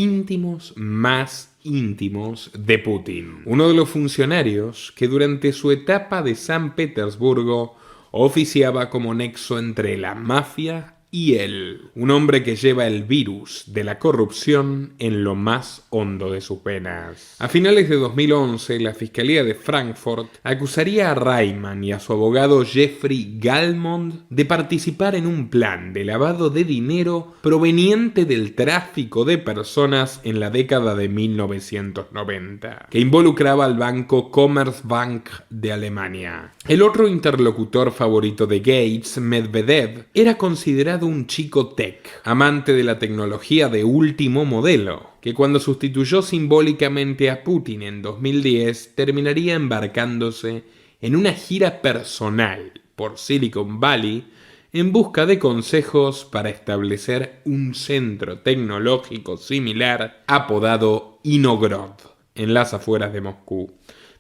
más íntimos de Putin, uno de los funcionarios que durante su etapa de San Petersburgo oficiaba como nexo entre la mafia y él, un hombre que lleva el virus de la corrupción en lo más hondo de sus venas. A finales de 2011, la Fiscalía de Frankfurt acusaría a Reimann y a su abogado Jeffrey Galmond de participar en un plan de lavado de dinero proveniente del tráfico de personas en la década de 1990, que involucraba al banco Commerzbank de Alemania. El otro interlocutor favorito de Gates, Medvedev, era considerado un chico tech, amante de la tecnología de último modelo, que cuando sustituyó simbólicamente a Putin en 2010 terminaría embarcándose en una gira personal por Silicon Valley en busca de consejos para establecer un centro tecnológico similar apodado Inogrod en las afueras de Moscú.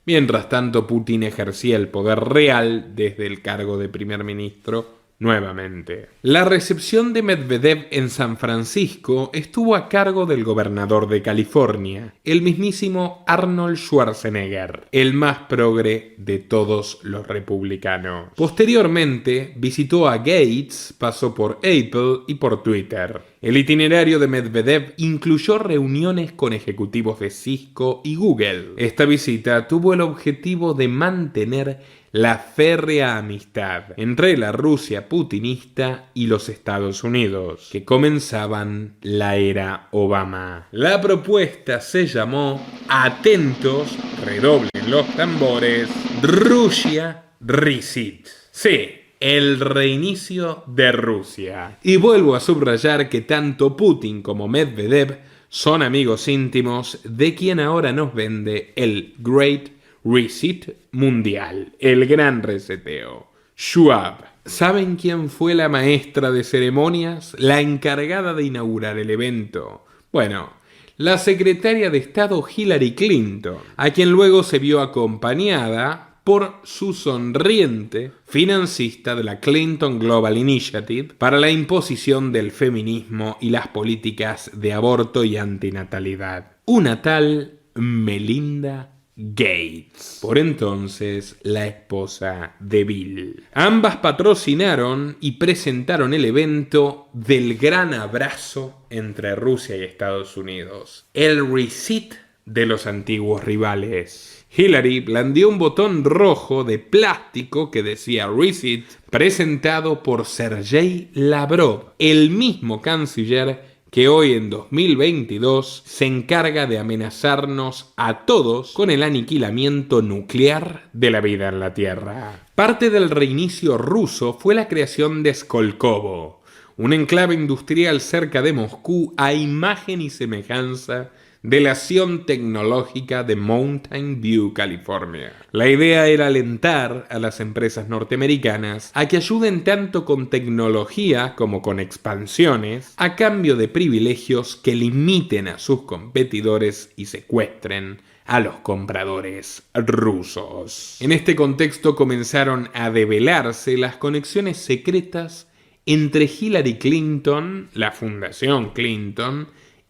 Mientras tanto, Putin ejercía el poder real desde el cargo de primer ministro nuevamente. La recepción de Medvedev en San Francisco estuvo a cargo del gobernador de California, el mismísimo Arnold Schwarzenegger, el más progre de todos los republicanos. Posteriormente, visitó a Gates, pasó por Apple y por Twitter. El itinerario de Medvedev incluyó reuniones con ejecutivos de Cisco y Google. Esta visita tuvo el objetivo de mantener la férrea amistad entre la Rusia putinista y los Estados Unidos, que comenzaban la era Obama. La propuesta se llamó, atentos, redoblen los tambores, Rusia Reset. Sí, el reinicio de Rusia. Y vuelvo a subrayar que tanto Putin como Medvedev son amigos íntimos de quien ahora nos vende el Great Reset mundial, el gran reseteo, Schwab. ¿Saben quién fue la maestra de ceremonias? La encargada de inaugurar el evento. Bueno, la secretaria de Estado Hillary Clinton, a quien luego se vio acompañada por su sonriente financista de la Clinton Global Initiative para la imposición del feminismo y las políticas de aborto y antinatalidad. Una tal Melinda Gates, por entonces la esposa de Bill. Ambas patrocinaron y presentaron el evento del gran abrazo entre Rusia y Estados Unidos, el reset de los antiguos rivales. Hillary blandió un botón rojo de plástico que decía Reset, presentado por Sergei Lavrov, el mismo canciller que hoy en 2022 se encarga de amenazarnos a todos con el aniquilamiento nuclear de la vida en la Tierra. Parte del reinicio ruso fue la creación de Skolkovo, un enclave industrial cerca de Moscú a imagen y semejanza de la Sion Tecnológica de Mountain View, California. La idea era alentar a las empresas norteamericanas a que ayuden tanto con tecnología como con expansiones, a cambio de privilegios que limiten a sus competidores y secuestren a los compradores rusos. En este contexto comenzaron a develarse las conexiones secretas entre Hillary Clinton, la Fundación Clinton,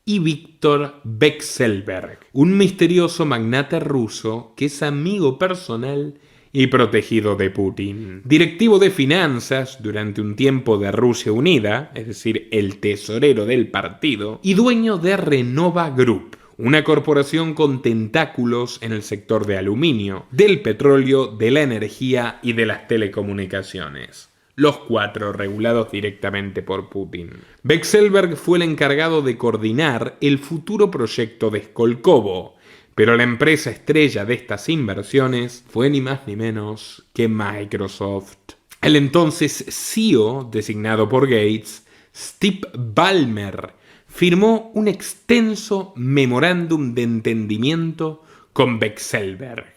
y Viktor Vekselberg, un misterioso magnate ruso que es amigo personal y protegido de Putin. Directivo de finanzas durante un tiempo de Rusia Unida, es decir, el tesorero del partido, y dueño de Renova Group, una corporación con tentáculos en el sector de aluminio, del petróleo, de la energía y de las telecomunicaciones. Los cuatro regulados directamente por Putin. Vekselberg fue el encargado de coordinar el futuro proyecto de Skolkovo, pero la empresa estrella de estas inversiones fue ni más ni menos que Microsoft. El entonces CEO, designado por Gates, Steve Ballmer, firmó un extenso memorándum de entendimiento con Vekselberg,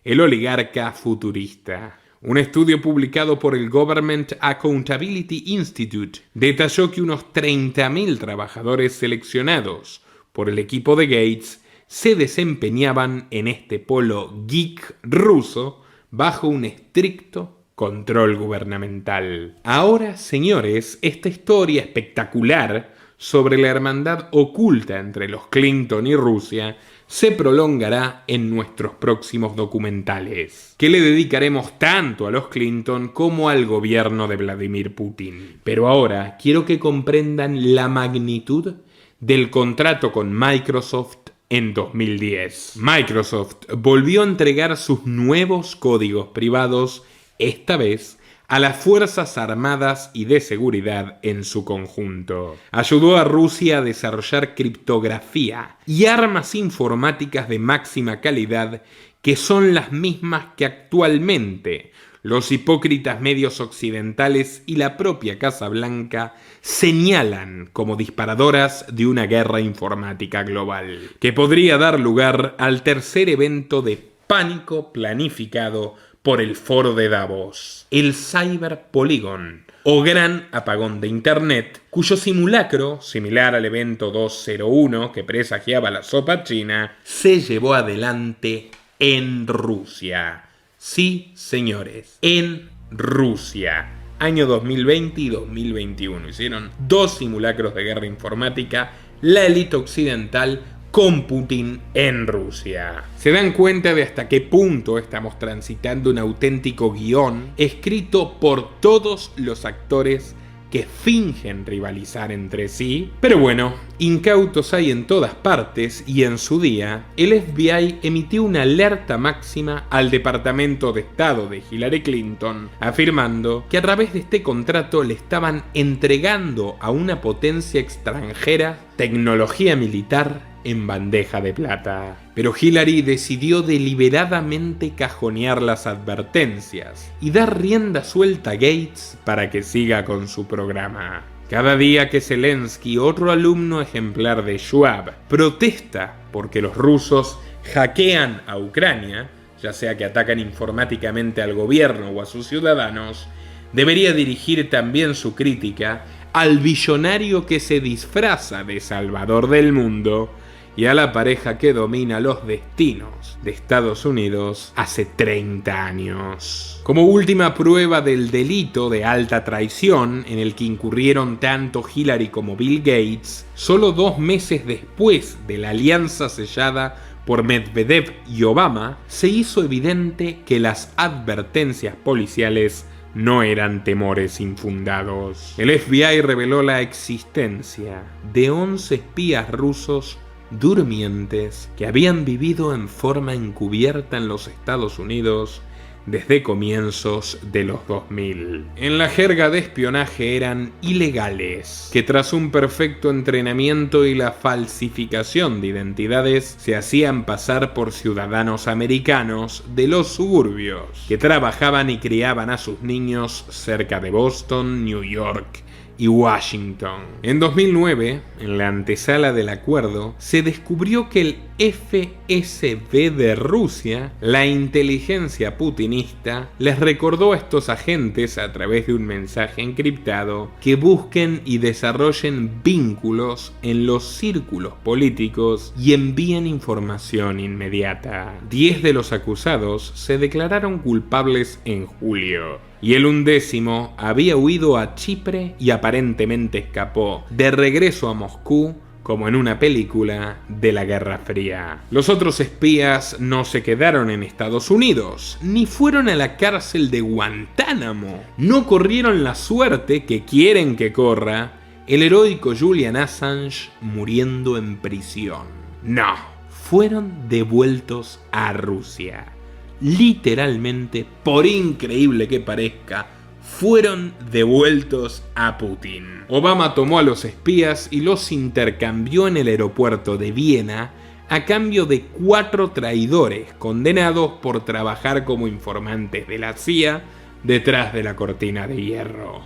el oligarca futurista. Un estudio publicado por el Government Accountability Institute detalló que unos 30.000 trabajadores seleccionados por el equipo de Gates se desempeñaban en este polo geek ruso bajo un estricto control gubernamental. Ahora, señores, esta historia espectacular sobre la hermandad oculta entre los Clinton y Rusia se prolongará en nuestros próximos documentales, que le dedicaremos tanto a los Clinton como al gobierno de Vladimir Putin. Pero ahora quiero que comprendan la magnitud del contrato con Microsoft en 2010. Microsoft volvió a entregar sus nuevos códigos privados, esta vez a las Fuerzas Armadas y de Seguridad en su conjunto. Ayudó a Rusia a desarrollar criptografía y armas informáticas de máxima calidad que son las mismas que actualmente los hipócritas medios occidentales y la propia Casa Blanca señalan como disparadoras de una guerra informática global, que podría dar lugar al tercer evento de pánico planificado por el Foro de Davos, el Cyber Polygon, o Gran Apagón de Internet, cuyo simulacro, similar al evento 201 que presagiaba la sopa china, se llevó adelante en Rusia. Sí, señores, en Rusia. Año 2020 y 2021. Hicieron 2 simulacros de guerra informática, la élite occidental con Putin en Rusia. ¿Se dan cuenta de hasta qué punto estamos transitando un auténtico guión escrito por todos los actores que fingen rivalizar entre sí? Pero bueno, incautos hay en todas partes y en su día, el FBI emitió una alerta máxima al Departamento de Estado de Hillary Clinton, afirmando que a través de este contrato le estaban entregando a una potencia extranjera tecnología militar en bandeja de plata. Pero Hillary decidió deliberadamente cajonear las advertencias y dar rienda suelta a Gates para que siga con su programa. Cada día que Zelensky, otro alumno ejemplar de Schwab, protesta porque los rusos hackean a Ucrania, ya sea que atacan informáticamente al gobierno o a sus ciudadanos, debería dirigir también su crítica al billonario que se disfraza de salvador del mundo y a la pareja que domina los destinos de Estados Unidos hace 30 años. Como última prueba del delito de alta traición en el que incurrieron tanto Hillary como Bill Gates, solo 2 meses después de la alianza sellada por Medvedev y Obama, se hizo evidente que las advertencias policiales no eran temores infundados. El FBI reveló la existencia de 11 espías rusos durmientes que habían vivido en forma encubierta en los Estados Unidos desde comienzos de los 2000. En la jerga de espionaje eran ilegales, que tras un perfecto entrenamiento y la falsificación de identidades se hacían pasar por ciudadanos americanos de los suburbios, que trabajaban y criaban a sus niños cerca de Boston, New York y Washington. En 2009, en la antesala del acuerdo, se descubrió que el FSB de Rusia, la inteligencia putinista, les recordó a estos agentes a través de un mensaje encriptado que busquen y desarrollen vínculos en los círculos políticos y envíen información inmediata. 10 de los acusados se declararon culpables en julio, y el 11º había huido a Chipre y aparentemente escapó de regreso a Moscú como en una película de la Guerra Fría. Los otros espías no se quedaron en Estados Unidos, ni fueron a la cárcel de Guantánamo. No corrieron la suerte que quieren que corra el heroico Julian Assange muriendo en prisión. No, fueron devueltos a Rusia. Literalmente, por increíble que parezca, fueron devueltos a Putin. Obama tomó a los espías y los intercambió en el aeropuerto de Viena a cambio de 4 traidores condenados por trabajar como informantes de la CIA detrás de la cortina de hierro.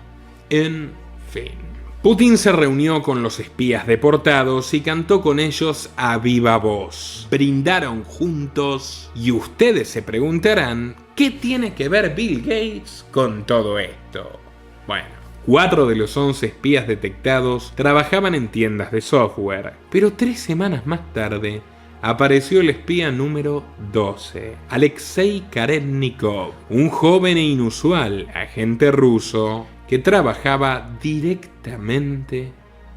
En fin. Putin se reunió con los espías deportados y cantó con ellos a viva voz. Brindaron juntos y ustedes se preguntarán, ¿qué tiene que ver Bill Gates con todo esto? Bueno, 4 de los 11 espías detectados trabajaban en tiendas de software, pero 3 semanas más tarde apareció el espía número 12, Alexei Karetnikov, un joven e inusual agente ruso que trabajaba directamente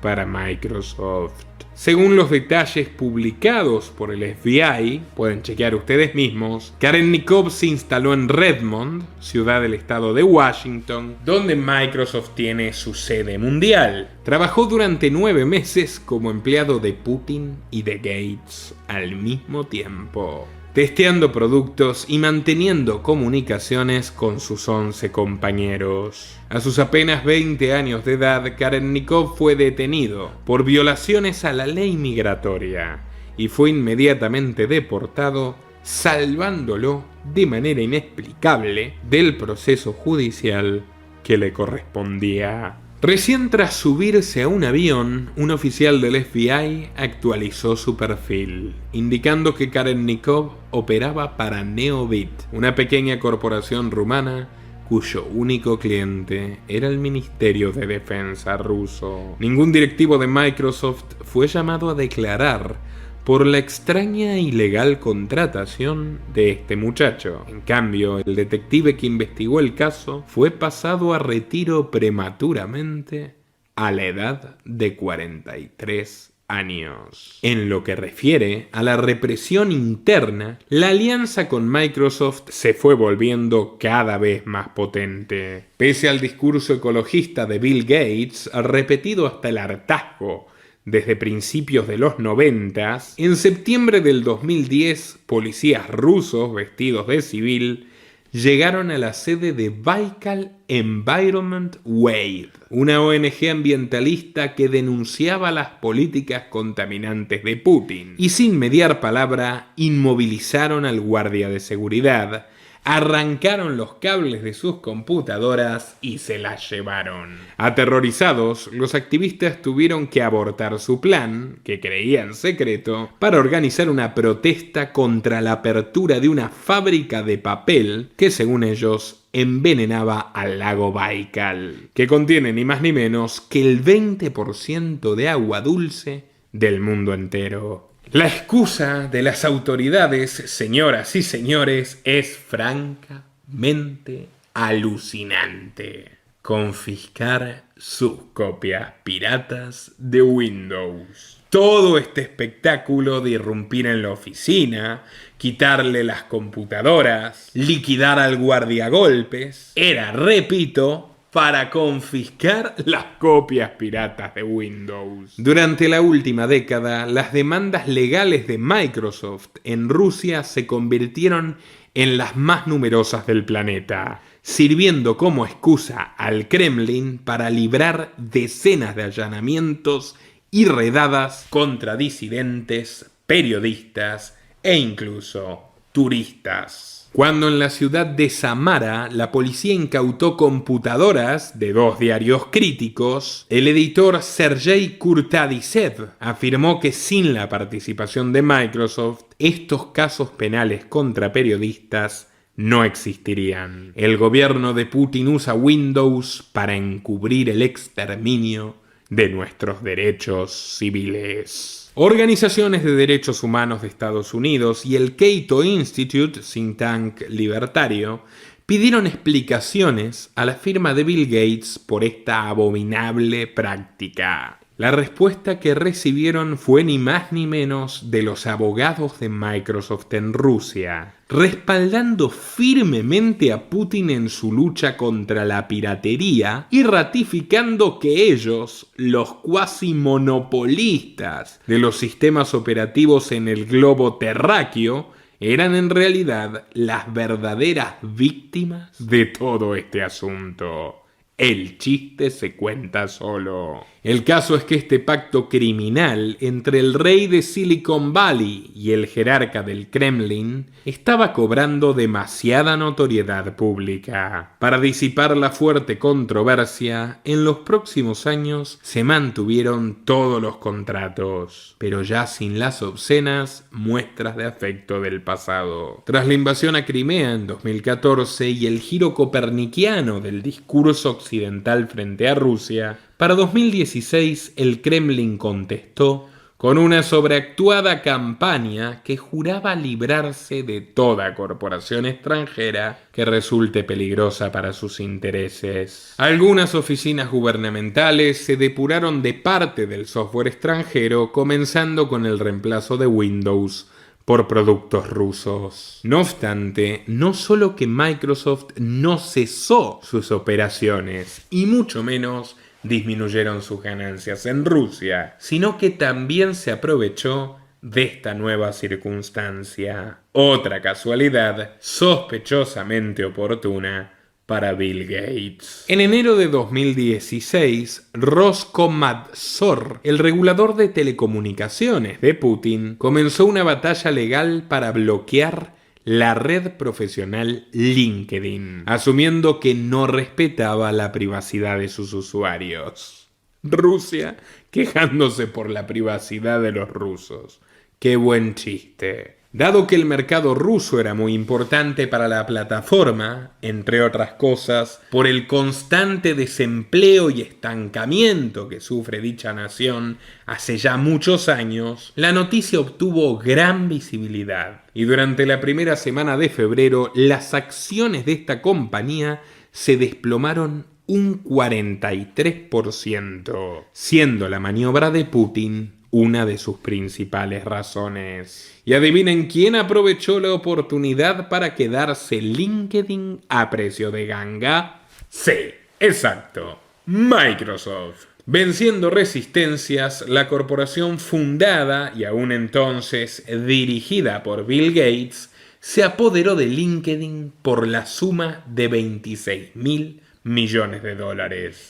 para Microsoft. Según los detalles publicados por el FBI, pueden chequear ustedes mismos, Karennikov se instaló en Redmond, ciudad del estado de Washington, donde Microsoft tiene su sede mundial. Trabajó durante 9 meses como empleado de Putin y de Gates al mismo tiempo, testeando productos y manteniendo comunicaciones con sus 11 compañeros. A sus apenas 20 años de edad, Karennikov fue detenido por violaciones a la ley migratoria y fue inmediatamente deportado, salvándolo de manera inexplicable del proceso judicial que le correspondía. Recién tras subirse a un avión, un oficial del FBI actualizó su perfil, indicando que Karennikov operaba para Neobit, una pequeña corporación rumana cuyo único cliente era el Ministerio de Defensa ruso. Ningún directivo de Microsoft fue llamado a declarar por la extraña e ilegal contratación de este muchacho. En cambio, el detective que investigó el caso fue pasado a retiro prematuramente a la edad de 43 años. En lo que refiere a la represión interna, la alianza con Microsoft se fue volviendo cada vez más potente. Pese al discurso ecologista de Bill Gates, repetido hasta el hartazgo desde principios de los 90, en septiembre del 2010, policías rusos vestidos de civil llegaron a la sede de Baikal Environment Wave, una ONG ambientalista que denunciaba las políticas contaminantes de Putin, y sin mediar palabra inmovilizaron al guardia de seguridad, arrancaron los cables de sus computadoras y se las llevaron. Aterrorizados, los activistas tuvieron que abortar su plan, que creían secreto, para organizar una protesta contra la apertura de una fábrica de papel que, según ellos, envenenaba al lago Baikal, que contiene ni más ni menos que el 20% de agua dulce del mundo entero. La excusa de las autoridades, señoras y señores, es francamente alucinante: confiscar sus copias piratas de Windows. Todo este espectáculo de irrumpir en la oficina, quitarle las computadoras, liquidar al guardiagolpes, era, repito, para confiscar las copias piratas de Windows. Durante la última década, las demandas legales de Microsoft en Rusia se convirtieron en las más numerosas del planeta, sirviendo como excusa al Kremlin para librar decenas de allanamientos y redadas contra disidentes, periodistas e incluso turistas. Cuando en la ciudad de Samara la policía incautó computadoras de 2 diarios críticos, el editor Sergei Kurtadisev afirmó que sin la participación de Microsoft, estos casos penales contra periodistas no existirían. El gobierno de Putin usa Windows para encubrir el exterminio de nuestros derechos civiles. Organizaciones de derechos humanos de Estados Unidos y el Cato Institute, think tank libertario, pidieron explicaciones a la firma de Bill Gates por esta abominable práctica. La respuesta que recibieron fue ni más ni menos de los abogados de Microsoft en Rusia, respaldando firmemente a Putin en su lucha contra la piratería y ratificando que ellos, los cuasi monopolistas de los sistemas operativos en el globo terráqueo, eran en realidad las verdaderas víctimas de todo este asunto. El chiste se cuenta solo. El caso es que este pacto criminal entre el rey de Silicon Valley y el jerarca del Kremlin estaba cobrando demasiada notoriedad pública. Para disipar la fuerte controversia, en los próximos años se mantuvieron todos los contratos, pero ya sin las obscenas muestras de afecto del pasado. Tras la invasión a Crimea en 2014 y el giro copernicano del discurso occidental frente a Rusia, para 2016 el Kremlin contestó con una sobreactuada campaña que juraba librarse de toda corporación extranjera que resulte peligrosa para sus intereses. Algunas oficinas gubernamentales se depuraron de parte del software extranjero, comenzando con el reemplazo de Windows por productos rusos. No obstante, no solo que Microsoft no cesó sus operaciones, y mucho menos disminuyeron sus ganancias en Rusia, sino que también se aprovechó de esta nueva circunstancia. Otra casualidad sospechosamente oportuna para Bill Gates. En enero de 2016, Roskomnadzor, el regulador de telecomunicaciones de Putin, comenzó una batalla legal para bloquear la red profesional LinkedIn, asumiendo que no respetaba la privacidad de sus usuarios. Rusia quejándose por la privacidad de los rusos. ¡Qué buen chiste! Dado que el mercado ruso era muy importante para la plataforma, entre otras cosas, por el constante desempleo y estancamiento que sufre dicha nación hace ya muchos años, la noticia obtuvo gran visibilidad. Y durante la primera semana de febrero, las acciones de esta compañía se desplomaron un 43%, siendo la maniobra de Putin una de sus principales razones. Y adivinen quién aprovechó la oportunidad para quedarse LinkedIn a precio de ganga. Sí, exacto, Microsoft. Venciendo resistencias, la corporación fundada y aún entonces dirigida por Bill Gates se apoderó de LinkedIn por la suma de $26.000 millones,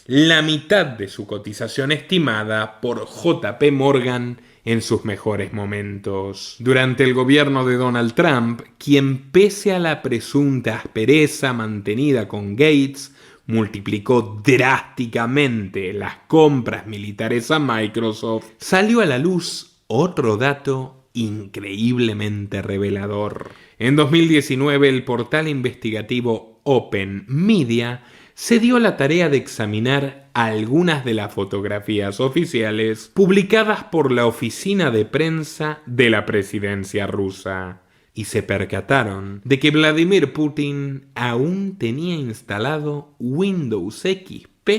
la mitad de su cotización estimada por JP Morgan en sus mejores momentos. Durante el gobierno de Donald Trump, quien pese a la presunta aspereza mantenida con Gates, multiplicó drásticamente las compras militares a Microsoft, salió a la luz otro dato increíblemente revelador. En 2019, el portal investigativo Open Media se dio la tarea de examinar algunas de las fotografías oficiales publicadas por la oficina de prensa de la presidencia rusa, y se percataron de que Vladimir Putin aún tenía instalado Windows XP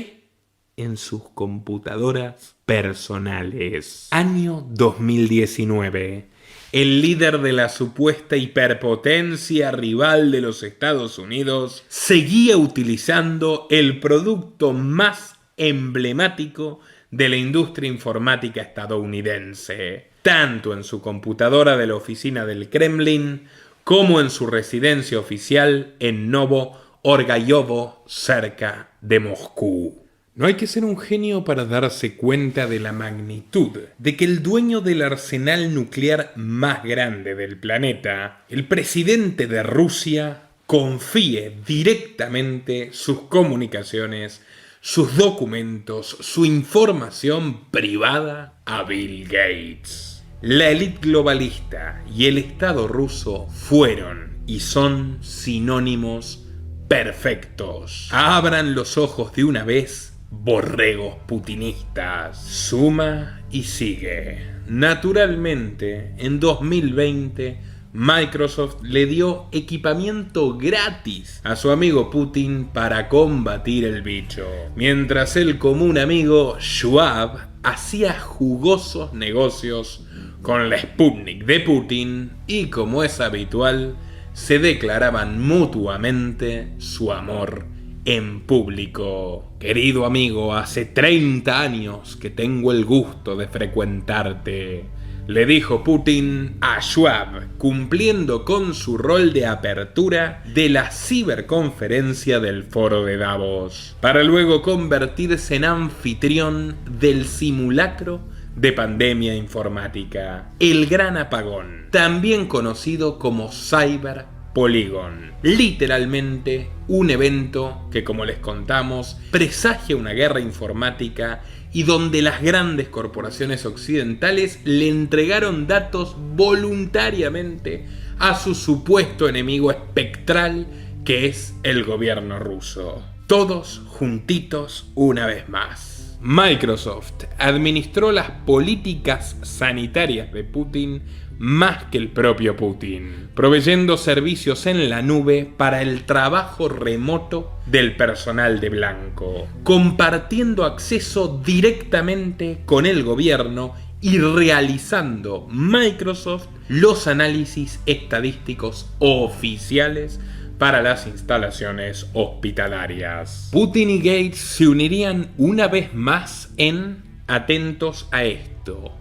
en sus computadoras personales. Año 2019. El líder de la supuesta hiperpotencia rival de los Estados Unidos seguía utilizando el producto más emblemático de la industria informática estadounidense, tanto en su computadora de la oficina del Kremlin como en su residencia oficial en Novo Orgayovo, cerca de Moscú. No hay que ser un genio para darse cuenta de la magnitud de que el dueño del arsenal nuclear más grande del planeta, el presidente de Rusia, confíe directamente sus comunicaciones, sus documentos, su información privada a Bill Gates. La élite globalista y el Estado ruso fueron y son sinónimos perfectos. Abran los ojos de una vez, borregos putinistas. Suma y sigue. Naturalmente, en 2020, Microsoft le dio equipamiento gratis a su amigo Putin para combatir el bicho, mientras el común amigo Schwab hacía jugosos negocios con la Sputnik de Putin y, como es habitual, se declaraban mutuamente su amor en público. Querido amigo, hace 30 años que tengo el gusto de frecuentarte, le dijo Putin a Schwab, cumpliendo con su rol de apertura de la ciberconferencia del Foro de Davos, para luego convertirse en anfitrión del simulacro de pandemia informática, el Gran Apagón, también conocido como Cyber Polygon. Literalmente un evento que, como les contamos, presagia una guerra informática y donde las grandes corporaciones occidentales le entregaron datos voluntariamente a su supuesto enemigo espectral, que es el gobierno ruso. Todos juntitos una vez más. Microsoft administró las políticas sanitarias de Putin más que el propio Putin, proveyendo servicios en la nube para el trabajo remoto del personal de blanco, compartiendo acceso directamente con el gobierno y realizando Microsoft los análisis estadísticos oficiales para las instalaciones hospitalarias. Putin y Gates se unirían una vez más en, atentos a esto,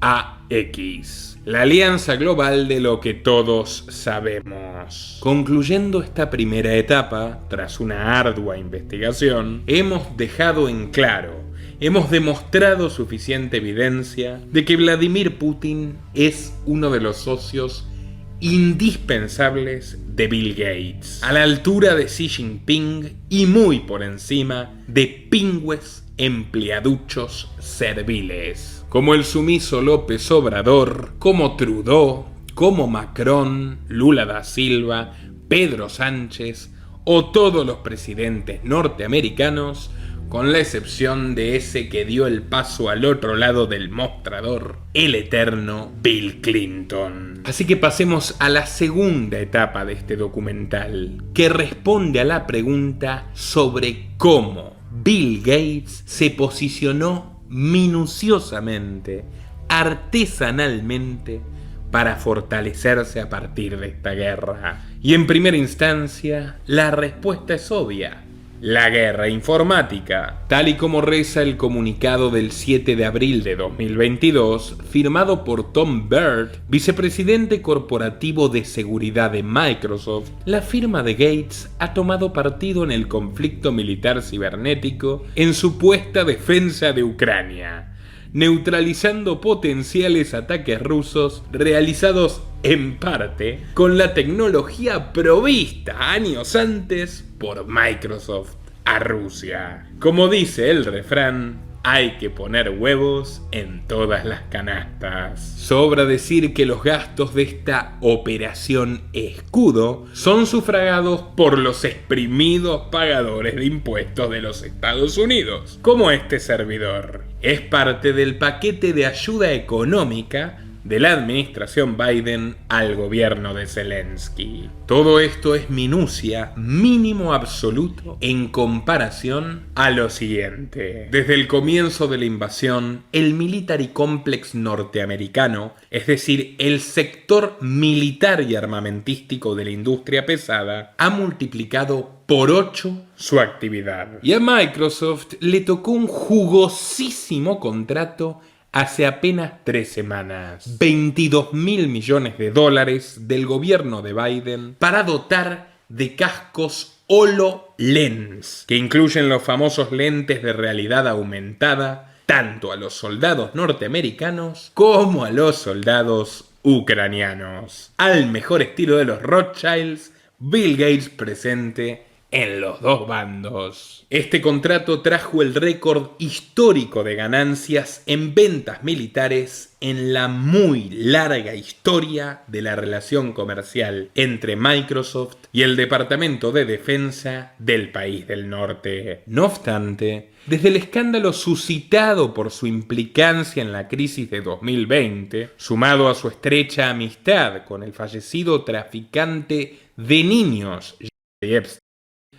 COVAX, la alianza global de lo que todos sabemos. Concluyendo esta primera etapa, tras una ardua investigación, hemos dejado en claro, hemos demostrado suficiente evidencia de que Vladimir Putin es uno de los socios indispensables de Bill Gates, a la altura de Xi Jinping y muy por encima de pingües empleaduchos serviles, como el sumiso López Obrador, como Trudeau, como Macron, Lula da Silva, Pedro Sánchez o todos los presidentes norteamericanos, con la excepción de ese que dio el paso al otro lado del mostrador, el eterno Bill Clinton. Así que pasemos a la segunda etapa de este documental, que responde a la pregunta sobre cómo Bill Gates se posicionó minuciosamente, artesanalmente, para fortalecerse a partir de esta guerra. Y en primera instancia, la respuesta es obvia: la guerra informática, tal y como reza el comunicado del 7 de abril de 2022, firmado por Tom Bird, vicepresidente corporativo de seguridad de Microsoft. La firma de Gates ha tomado partido en el conflicto militar cibernético en supuesta defensa de Ucrania, neutralizando potenciales ataques rusos realizados en parte con la tecnología provista años antes por Microsoft a Rusia. Como dice el refrán, hay que poner huevos en todas las canastas. Sobra decir que los gastos de esta operación escudo son sufragados por los exprimidos pagadores de impuestos de los Estados Unidos, como este servidor. Es parte del paquete de ayuda económica de la administración Biden al gobierno de Zelensky. Todo esto es minucia, mínimo absoluto, en comparación a lo siguiente. Desde el comienzo de la invasión, el military complex norteamericano, es decir, el sector militar y armamentístico de la industria pesada, ha multiplicado por 8 su actividad. Y a Microsoft le tocó un jugosísimo contrato hace apenas 3 semanas, $22.000 millones del gobierno de Biden para dotar de cascos HoloLens, que incluyen los famosos lentes de realidad aumentada, tanto a los soldados norteamericanos como a los soldados ucranianos. Al mejor estilo de los Rothschilds, Bill Gates presente en los dos bandos. Este contrato trajo el récord histórico de ganancias en ventas militares en la muy larga historia de la relación comercial entre Microsoft y el Departamento de Defensa del país del norte. No obstante, desde el escándalo suscitado por su implicancia en la crisis de 2020, sumado a su estrecha amistad con el fallecido traficante de niños Jeffrey Epstein,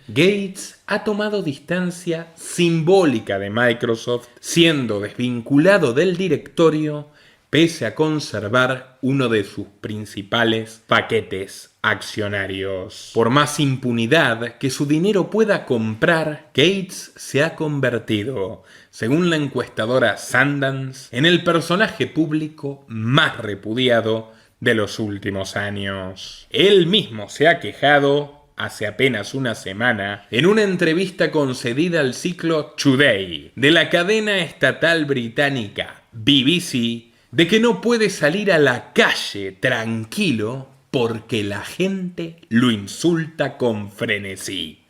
Gates ha tomado distancia simbólica de Microsoft, siendo desvinculado del directorio pese a conservar uno de sus principales paquetes accionarios. Por más impunidad que su dinero pueda comprar, Gates se ha convertido, según la encuestadora Sundance, en el personaje público más repudiado de los últimos años. Él mismo se ha quejado hace apenas una semana, en una entrevista concedida al ciclo Today de la cadena estatal británica BBC, de que no puede salir a la calle tranquilo porque la gente lo insulta con frenesí.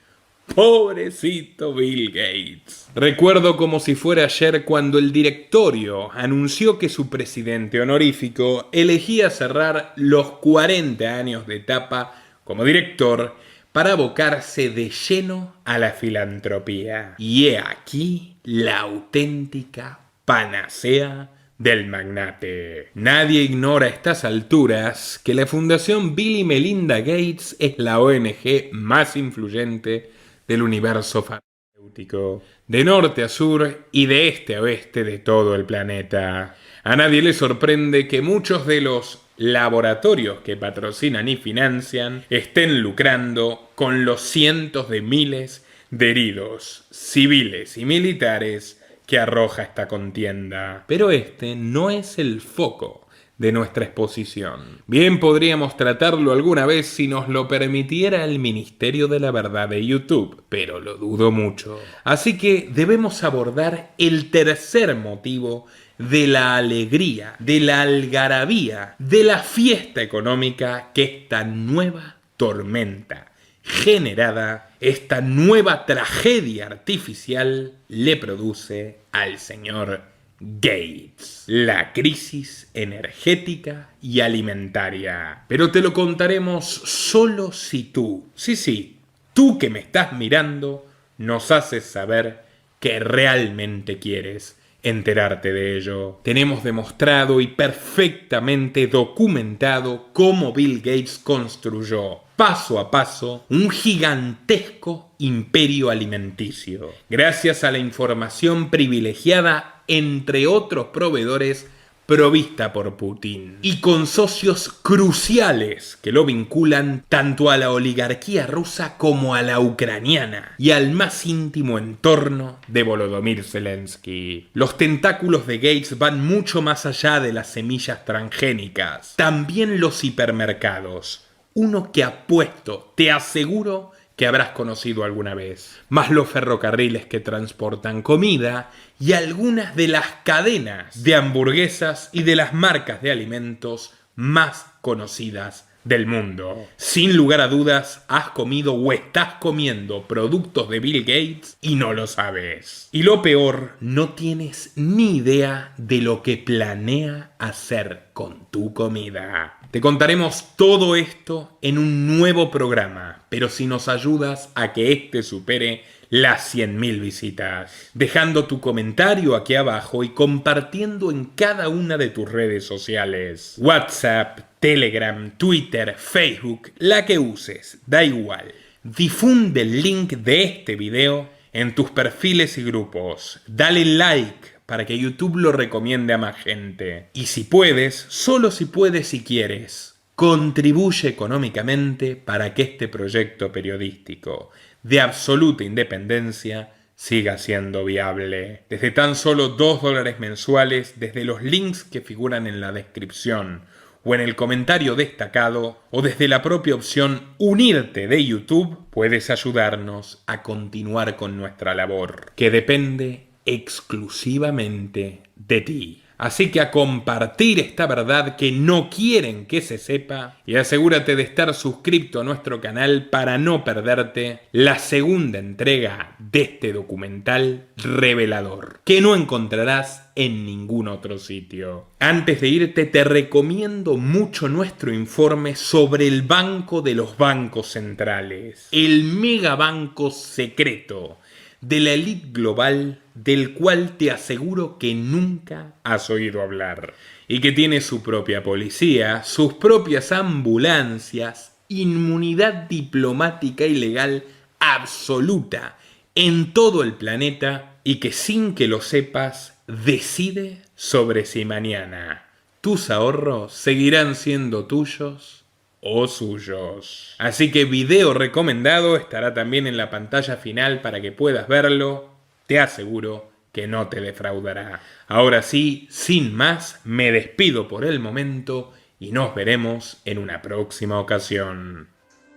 Pobrecito Bill Gates. Recuerdo como si fuera ayer cuando el directorio anunció que su presidente honorífico elegía cerrar los 40 años de etapa como director para abocarse de lleno a la filantropía. Y he aquí la auténtica panacea del magnate. Nadie ignora a estas alturas que la Fundación Bill y Melinda Gates es la ONG más influyente del universo farmacéutico, de norte a sur y de este a oeste de todo el planeta. A nadie le sorprende que muchos de los laboratorios que patrocinan y financian estén lucrando con los cientos de miles de heridos civiles y militares que arroja esta contienda. Pero este no es el foco de nuestra exposición. Bien podríamos tratarlo alguna vez si nos lo permitiera el Ministerio de la Verdad de YouTube, pero lo dudo mucho. Así que debemos abordar el tercer motivo de la alegría, de la algarabía, de la fiesta económica que esta nueva tormenta generada, esta nueva tragedia artificial le produce al señor Gates. La crisis energética y alimentaria. Pero te lo contaremos solo si tú, sí, tú que me estás mirando, nos haces saber que realmente quieres enterarte de ello. Tenemos demostrado y perfectamente documentado cómo Bill Gates construyó paso a paso un gigantesco imperio alimenticio, gracias a la información privilegiada entre otros proveedores provista por Putin, y con socios cruciales que lo vinculan tanto a la oligarquía rusa como a la ucraniana y al más íntimo entorno de Volodymyr Zelensky. Los tentáculos de Gates van mucho más allá de las semillas transgénicas, también los hipermercados, uno que apuesto, te aseguro que habrás conocido alguna vez, más los ferrocarriles que transportan comida y algunas de las cadenas de hamburguesas y de las marcas de alimentos más conocidas del mundo. Sin lugar a dudas, has comido o estás comiendo productos de Bill Gates y no lo sabes. Y lo peor, no tienes ni idea de lo que planea hacer con tu comida. Te contaremos todo esto en un nuevo programa, pero si nos ayudas a que este supere las 100.000 visitas, dejando tu comentario aquí abajo y compartiendo en cada una de tus redes sociales, WhatsApp, Telegram, Twitter, Facebook, la que uses, da igual. Difunde el link de este video en tus perfiles y grupos, dale like para que YouTube lo recomiende a más gente. Y si puedes, solo si puedes y quieres, contribuye económicamente para que este proyecto periodístico de absoluta independencia siga siendo viable. Desde tan solo $2 mensuales, desde los links que figuran en la descripción o en el comentario destacado, o desde la propia opción unirte de YouTube, puedes ayudarnos a continuar con nuestra labor, que depende exclusivamente de ti. Así que a compartir esta verdad que no quieren que se sepa, y asegúrate de estar suscrito a nuestro canal para no perderte la segunda entrega de este documental revelador, que no encontrarás en ningún otro sitio. Antes de irte, te recomiendo mucho nuestro informe sobre el Banco de los Bancos Centrales, el megabanco secreto de la élite global, del cual te aseguro que nunca has oído hablar, y que tiene su propia policía, sus propias ambulancias, inmunidad diplomática y legal absoluta en todo el planeta, y que sin que lo sepas decide sobre si mañana tus ahorros seguirán siendo tuyos o suyos. Así que video recomendado estará también en la pantalla final para que puedas verlo. Te aseguro que no te defraudará. Ahora sí, sin más, me despido por el momento y nos veremos en una próxima ocasión.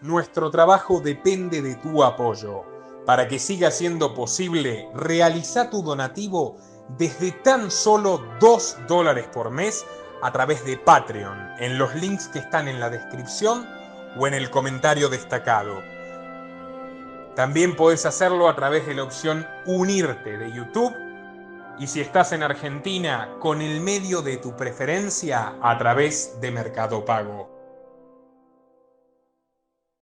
Nuestro trabajo depende de tu apoyo. Para que siga siendo posible, realiza tu donativo desde tan solo $2 por mes a través de Patreon, en los links que están en la descripción o en el comentario destacado. También podés hacerlo a través de la opción Unirte de YouTube, y si estás en Argentina, con el medio de tu preferencia a través de Mercado Pago.